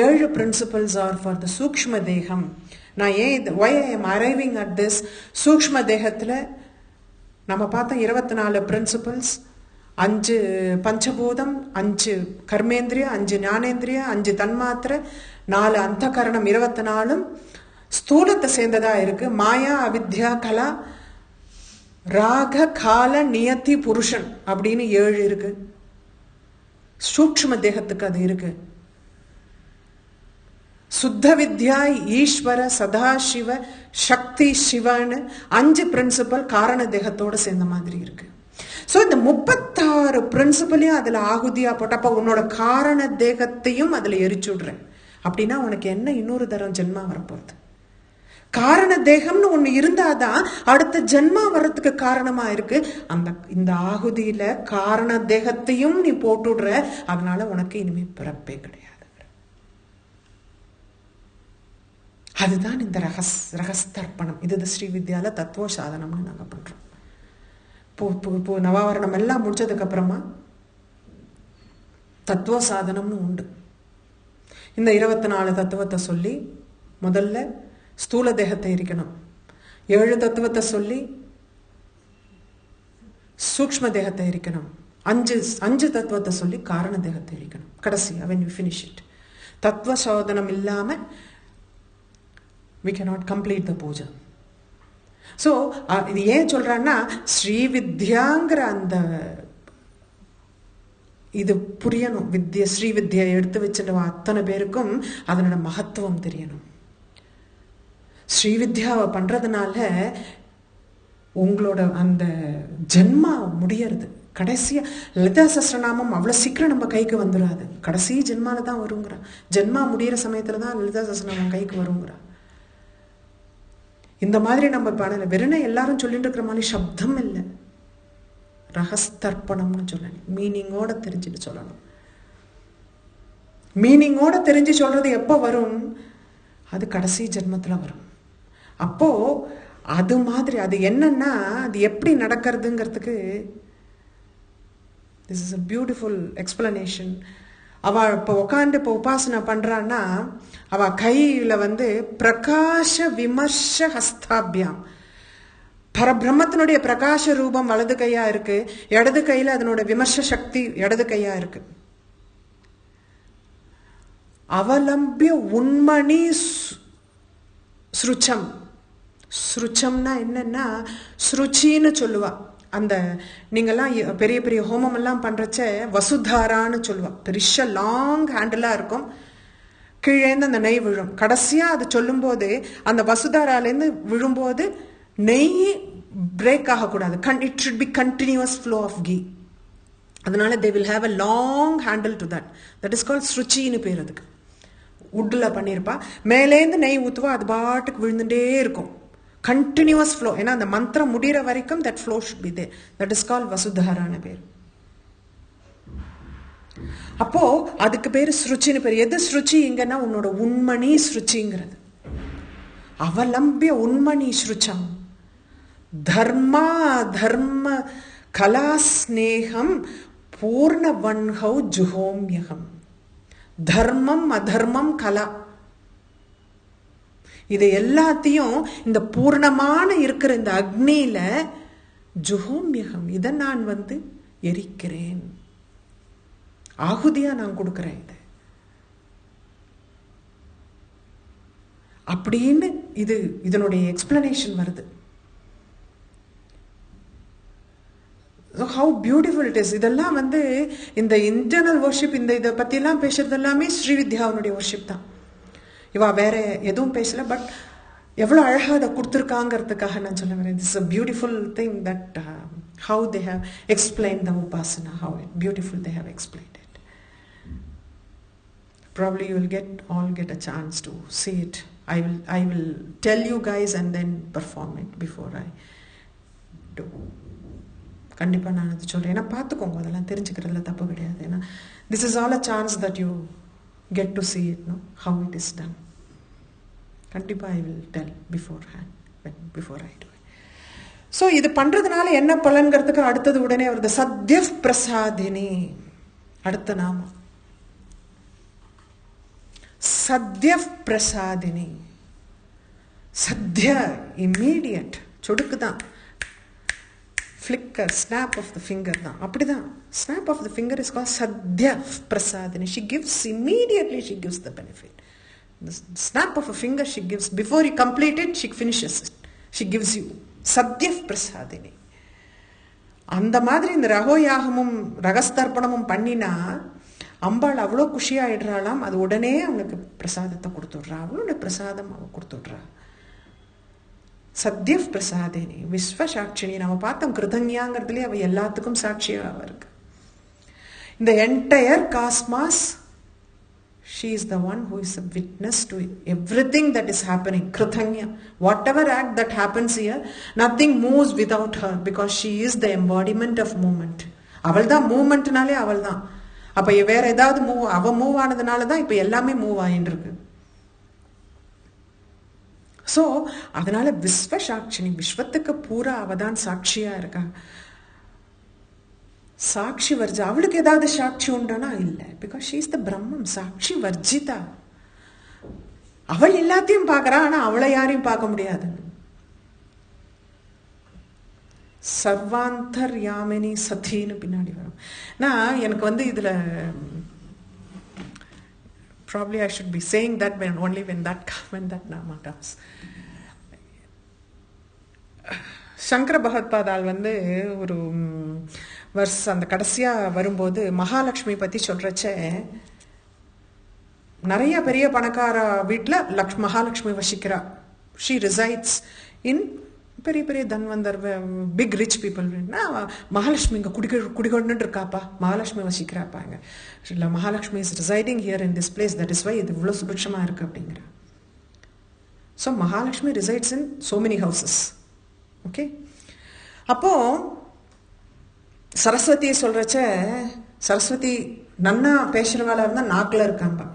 7 பிரின்சிபல்ஸ் ஆர் ஃபார் த சூக்ஷ்ம தேகம். நான் ஏன் why I am arriving at this? சூக்ஷ்ம தேகத்துல நம்ம பார்த்தோம் 24 பிரின்சிபல்ஸ், 5 பஞ்சபூதம், 5 கர்மேந்திரியம், 5 ஞானேந்திரியம், 5 தன்மாத்திரை, 4 அந்த கரணம், 24 ஸ்தூலத்தை சேர்ந்ததா இருக்கு. மாயா, அவித்யா, கலா, ராக, கால, நியத்தி, புருஷன் அப்படின்னு 7 இருக்கு. சூக்ஷ்ம தேகத்துக்கு அது இருக்கு. சுத்த வித்யா, ஈஸ்வர, சதாசிவ, சக்தி, சிவன்னு 5 பிரின்சிபல் காரண தேகத்தோட சேர்ந்த மாதிரி இருக்கு. ஸோ இந்த 36 பிரின்சிபலையும் அதில் ஆகுதியா போட்டப்போ உன்னோட காரண தேகத்தையும் அதில் எரிச்சுடுறேன் அப்படின்னா உனக்கு என்ன இன்னொரு தரம் ஜென்மா வரப்போகுது? காரண தேகம்னு ஒண்ணு இருந்தாதான் அடுத்த ஜென்மா வர்றதுக்கு காரணமா இருக்கு. இந்த ஆகுதியில காரண தேகத்தையும் நீ போட்டுடுற, அதனால உனக்கு இனிமே பிறப்பே கிடையாது. அதுதான் இந்த ரகஸ்தர்ப்பணம். இது ஸ்ரீவித்யால தத்துவ சாதனம்னு நாங்க பண்றோம். இப்போ நவாவரணம் எல்லாம் முடிச்சதுக்கு அப்புறமா தத்துவ சாதனம்னு உண்டு. இந்த 24 தத்துவத்தை சொல்லி முதல்ல ஸ்தூல தேகத்தை எரிக்கணும். 7 தத்துவத்தை சொல்லி சூக்ஷ்ம தேகத்தை எரிக்கணும். 5 தத்துவத்தை சொல்லி காரண தேகத்தை எரிக்கணும். கடைசியா when you finish it, தத்துவ சோதனம் இல்லாம we cannot complete the puja. So இது ஏன் சொல்றான்னா, ஸ்ரீவித்யாங்கிற அந்த இது புரியணும். ஸ்ரீவித்யா எடுத்து வச்சுட்டு அத்தனை பேருக்கும் அதனோட மகத்துவம் தெரியணும். ஸ்ரீவித்யாவை பண்றதுனால உங்களோட அந்த ஜென்மா முடியறது. கடைசியா லலிதா சஹஸ்ரநாமம் அவ்வளவு சீக்கிரம் நம்ம கைக்கு வந்துடாது. கடைசி ஜென்மால தான் வருங்கிறா. ஜென்மா முடிகிற சமயத்துல தான் லலிதா சஹஸ்ரநாமம் கைக்கு வருங்கிறா. இந்த மாதிரி நம்ம பாடல வெறும் எல்லாரும் சொல்லிட்டு இருக்கிற மாதிரி சப்தம் இல்லை, ரகஸ்தர்ப்பணம்னு சொல்லணும். மீனிங்கோட தெரிஞ்சுட்டு சொல்லணும். மீனிங்கோட தெரிஞ்சு சொல்றது எப்போ வரும்? அது கடைசி ஜென்மத்துல வரும். அப்போ அது மாதிரி அது என்னன்னா, அது எப்படி நடக்கிறதுங்கிறதுக்கு this is a beautiful explanation. அவ இப்போ உட்காந்து இப்போ உபாசனை பண்றான்னா, அவ கையில பிரகாஷ விமர்ச ஹஸ்தாபியாம், பரபிரம்மத்தினுடைய பிரகாச ரூபம் வலது கையா இருக்கு, இடது கையில அதனோட விமர்ச சக்தி இடது கையா இருக்கு. அவலம்பிய உண்மணி ஸ்ருச்சம். ஸ்ருச்சம்னா என்னன்னா, ஸ்ருச்சின்னு சொல்லுவா. அந்த நீங்கெல்லாம் பெரிய பெரிய ஹோமம் எல்லாம் பண்றச்ச வசுதாரான்னு சொல்லுவா. பெரிய லாங் ஹேண்டிலா இருக்கும், கீழேந்து அந்த நெய் விழும். கடைசியா அது சொல்லும் போது அந்த வசுதாராலேருந்து விழும்போது நெய் பிரேக் ஆகக்கூடாது. It should be continuous flow of ghee. அதனால they will have a long handle to that. That is called ஸ்ருச்சின்னு பேர். அதுக்கு உட்டில் பண்ணியிருப்பா. மேலேந்து நெய் ஊற்றுவா, அது பாட்டுக்கு விழுந்துட்டே இருக்கும். Continuous flow. ஏன்னா அந்த மந்திரம் முடிகிற வரைக்கும் that flow should be there. That is called வசுதாரான பேர். அப்போ அதுக்கு பேரு ஸ்ருச்சின்னு பேர். எது ஸ்ருச்சி இங்கன்னா உன்னோட உண்மணி ஸ்ருச்சிங்கிறது. அவலம்பிய உண்மணி ஸ்ருச்சம் தர்மா தர்ம கலா ஸ்நேகம் பூர்ணவன்ஹௌ ஜுஹோம்யகம். தர்மம் அதர்மம் கலா, இது எல்லாத்தையும் இந்த பூர்ணமான இருக்கிற இந்த அக்னியில ஜுஹோம்யகம், இதை நான் எரிக்கிறேன், ஆகுதியா நான் கொடுக்கிறேன் இது அப்படின்னு இதனுடைய எக்ஸ்பிளனேஷன் வருது. How beautiful it is. இதெல்லாம் இந்த இன்டர்னல் வர்ஷிப், இந்த இதை பத்தி எல்லாம் பேசுறது எல்லாமே ஸ்ரீவித்யாவுடைய வர்ஷிப் தான். இவா வேற எதுவும் பேசல, பட் எவ்வளவு அழகா அதை கொடுத்துருக்காங்கிறதுக்காக நான் சொல்ல வரேன். This is a beautiful thing that how they have explained the upasana, how beautiful they have explained it. Probably you will get a chance to see it. I will tell you guys and then perform it before I do. கண்டிப்பா நான் அது சொல்றேன். ஏன்னா பார்த்துக்கோங்க, அதெல்லாம் தெரிஞ்சுக்கிறதுல தப்பு கிடையாது. ஏன்னா this is all a chance that you get to see it, no, how it is done. கண்டிப்பா I will tell beforehand, before I do it. So இது பண்றதுனால என்ன பலன்கிறதுக்கு அடுத்தது உடனே வருது சத்ய பிரசாதினி. அடுத்த நாமம் சத்ய பிரசாதினி. சத்ய இம்மீடியட், சொடுக்குதான், flicker, snap of the finger தான். அப்படிதான் snap of the finger is called sadhya prasadini. She gives immediately, she gives the benefit. The snap of a finger she gives. Before you complete it, she finishes it. She gives you sadhya prasadini. அந்த மாதிரி இந்த ரகோயாகமும் ரகஸ்தர்ப்பணமும் பண்ணினா அம்பாள் அவ்வளோ குஷியாயிடுறாளாம். அது உடனே அவனுக்கு பிரசாதத்தை கொடுத்துடுறா. அவளோட பிரசாதம் அவ கொடுத்துடுறா. சத்ய பிரசாதினி விஸ்வசாட்சினி. நம்ம பார்த்தோம் கிருதஞ்ஞாங்கிறதுலே அவ எல்லாத்துக்கும் சாட்சியாக இருக்கு. இந்த entire cosmos, she is the one who is a witness to everything that is happening. Kritanya, whatever act that happens here, nothing moves without her, because she is the embodiment of movement. அவள் தான் மூவ்மெண்ட்னாலே அவள் தான். அப்ப வேற ஏதாவது அவ மூவ் ஆனதுனால தான் இப்ப எல்லாமே மூவ் ஆயின்னு இருக்கு. ஸோ அதனால விஸ்வசாட்சினி, விஸ்வத்துக்கு பூரா அவதான் சாட்சியா இருக்கா. சாட்சி வர்ஜா, அவளுக்கு ஏதாவது சாட்சி உண்டானா இல்லை. பிகாஸ் ஷீ இஸ் த பிரம்மம், சாட்சி வர்ஜிதா. அவள் எல்லாத்தையும் பார்க்கறா, ஆனா அவளை யாரையும் பார்க்க முடியாது. சர்வாந்தர்யாமினி சதின்னு பின்னாடி வரும். நான் எனக்கு இதுல probably I should be saying that only when that nama comes. Sankara பகவத்பாதால் ஒரு வருஷம் அந்த கடைசியா வரும்போது மகாலட்சுமி பத்தி சொல்றச்ச, நிறைய பெரிய பணக்கார வீட்டில் மகாலட்சுமி வசிக்கிறா. ஷீ ரிசைட்ஸ் இன் பெரிய பெரிய தன்வந்தர் பிக் ரிச் பீப்புள். மகாலட்சுமி இங்கே குடிகொண்டு இருக்காப்பா, மகாலட்சுமி வசிக்கிறாப்பா இங்கே இல்லை, Mahalakshmi is residing here in this place, that is why இது இவ்வளோ சுபிக்ஷமாக இருக்குது அப்படிங்கிற. So Mahalakshmi resides in so many houses. Okay, அப்போ சரஸ்வதி சொல்றச்ச, சரஸ்வதி நன்னா பேசுறவாளா இருந்தா நாக்கில் இருக்காம்பா.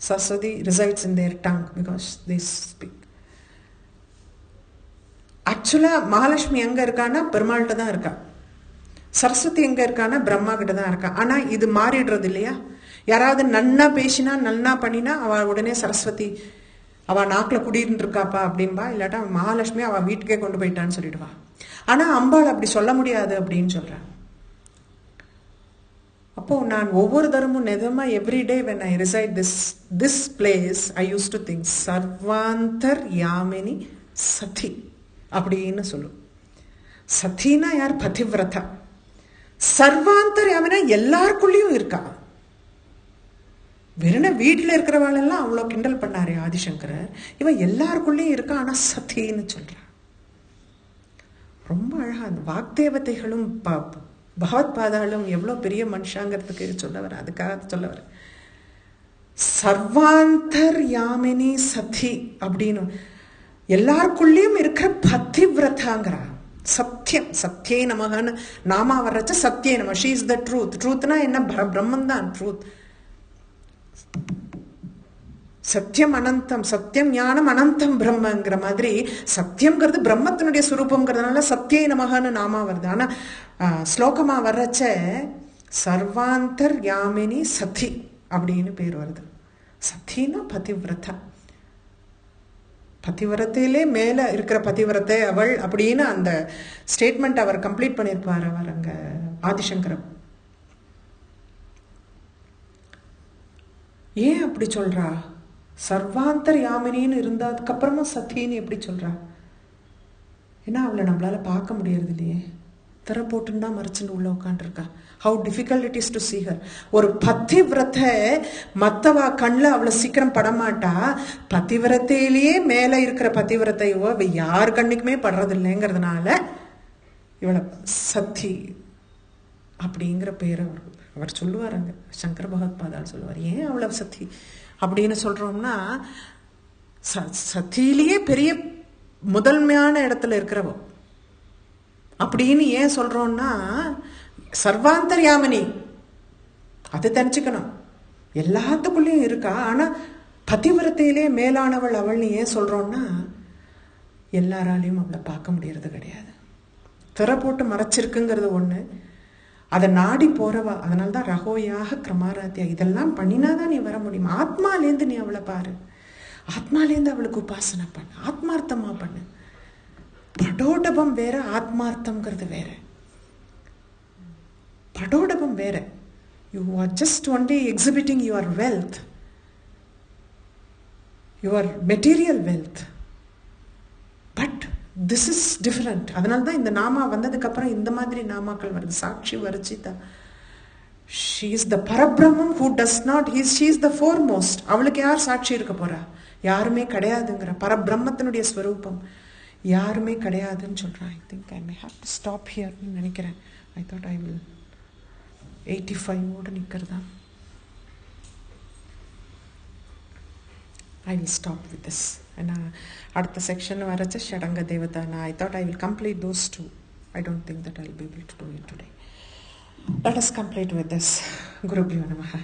Saraswati resides in their tongue because they speak. ஆக்சுவலா மகாலட்சுமி எங்க இருக்கான்னா பெருமாள்கிட்ட தான் இருக்கா. சரஸ்வதி எங்க இருக்கான்னா பிரம்மா கிட்ட தான் இருக்கா. ஆனா இது மாறிடுறது இல்லையா? யாராவது நன்னா பேசினா நன்னா பண்ணினா அவ உடனே சரஸ்வதி அவ நாக்கில் குடியிருந்து இருக்காப்பா அப்படின்பா. இல்லாட்டா மகாலட்சுமி அவ வீட்டுக்கே கொண்டு போயிட்டான்னு சொல்லிடுவா. ஆனா அம்பாள் அப்படி சொல்ல முடியாது அப்படின்னு சொல்றான். அப்போ நான் ஒவ்வொரு தரமும் நிஜமா every day when I reside this place I used to think சர்வாந்தர் யாமினி சதி அப்படின்னு சொல்லும். சதினா யார்? பதிவிரதா. சர்வாந்தர் யாமினா எல்லாருக்குள்ளேயும் இருக்கா. வெறும் வீட்டில் இருக்கிறவாளெல்லாம் அவ்வளோ கிண்டல் பண்ணாரு ஆதிசங்கரர். இவன் எல்லாருக்குள்ளேயும் இருக்கா, ஆனா சதின்னு சொல்றான். ரொம்ப அழகா அந்த வாக்தேவதைகளும் பகவத்பாதாலும் எவ்வளோ பெரிய மனுஷாங்கிறதுக்கு சொல்ல வர, அதுக்காக சொல்ல வர. சர்வாந்தர் யாமினி சதி அப்படின்னு எல்லாருக்குள்ளேயும் இருக்கிற பதிவிரதாங்கிறா. சத்தியம், சத்தியே நமகன்னு நாமா வர்றச்ச சத்தியே நம. She is the truth. ட்ரூத்னா என்ன? பிரம்மன் தான் ட்ரூத். சத்தியம் அனந்தம், சத்தியம் ஞானம் அனந்தம் பிரம்மங்கிற மாதிரி சத்தியம்ங்கிறது பிரம்மத்தினுடைய சுரூபம்ங்கிறதுனால சத்தியே நமகன்னு நாமா வருது. ஆனா ஸ்லோகமா வர்றச்ச சர்வாந்தர் யாமினி சதி அப்படின்னு பேர் வருது. சத்தினா பதிவிரதா. பதிவிரத்தையிலே மேல இருக்கிற பதிவிரத்தை அவள் அப்படின்னு அந்த ஸ்டேட்மெண்ட் அவர் கம்ப்ளீட் பண்ணியிருப்பார் அவர் அங்க ஆதிசங்கரம். ஏன் அப்படி சொல்றா? சர்வாந்தர் யாமினின்னு இருந்ததுக்கு அப்புறமா சத்தின்னு எப்படி சொல்றா? ஏன்னா அவளை நம்மளால பார்க்க முடியறது இல்லையே, திரை போட்டுன்னா மறைச்சுன்னு உள்ள உட்காந்துருக்கா. How difficult it is to see her. ஒரு பதிவிரத்தை மற்றவா கண்ணில் அவ்வளோ சீக்கிரம் படமாட்டா. பதிவிரத்தையிலேயே மேலே இருக்கிற பதிவிரத்தையோ அவ யார் கண்ணுக்குமே படுறதில்லைங்கிறதுனால இவளை சத்தி அப்படிங்கிற பேரை அவர் சொல்லுவார். அங்கே சங்கர பகவத்பாதால் சொல்லுவார். ஏன் அவ்வளோ சத்தி அப்படின்னு சொல்றோம்னா, சத்தியிலேயே பெரிய முதன்மையான இடத்துல இருக்கிறவோ அப்படின்னு ஏன் சொல்றோம்னா, சர்வாந்தர்யாமினி அதை தெரிஞ்சுக்கணும். எல்லாத்துக்குள்ளேயும் இருக்கா, ஆனா பதிவிரத்தையிலே மேலானவள் அவள்னு ஏன் சொல்றோம்னா, எல்லாராலையும் அவளை பார்க்க முடியறது கிடையாது. திரை போட்டு மறைச்சிருக்குங்கிறது ஒண்ணு, அதை நாடி போறவா. அதனால்தான் ரகோயாக கிரமாராத்தியா இதெல்லாம் பண்ணினாதான் நீ வர முடியும். ஆத்மாலேருந்து நீ அவளை பாரு, ஆத்மாலேருந்து அவளுக்கு உபாசனை பண்ணு, ஆத்மார்த்தமா பண்ணு. படோடபம் வேற, ஆத்மார்த்தம்ங்கிறது வேற. படோடபம் வேற. You are just only exhibiting your wealth, your material wealth. But this is different. அதனால தான் இந்த நாமா வந்ததுக்கு அப்புறம் இந்த மாதிரி நாமாக்கள் வருது. சாட்சி வர்ஜிதா. ஷீ இஸ் த பரபிரம்மம் who does not, she is the foremost. அவளுக்கு யார் சாட்சி இருக்க போறா? யாருமே கிடையாதுங்கிற பரபிரம்மத்தினுடைய ஸ்வரூபம். யாருமே கிடையாதுன்னு சொல்கிறேன். I think I may have to stop ஹியர்னு நினைக்கிறேன். ஐ தாட் ஐ வில் 85 நிற்கிறதா. I will stop with this. And அடுத்த செக்ஷன் வரச்ச ஷடங்க தேவதா. I thought I will complete those two. I don't think that I will be able to do it today. Let us complete with this. Gurubhyo Namaha.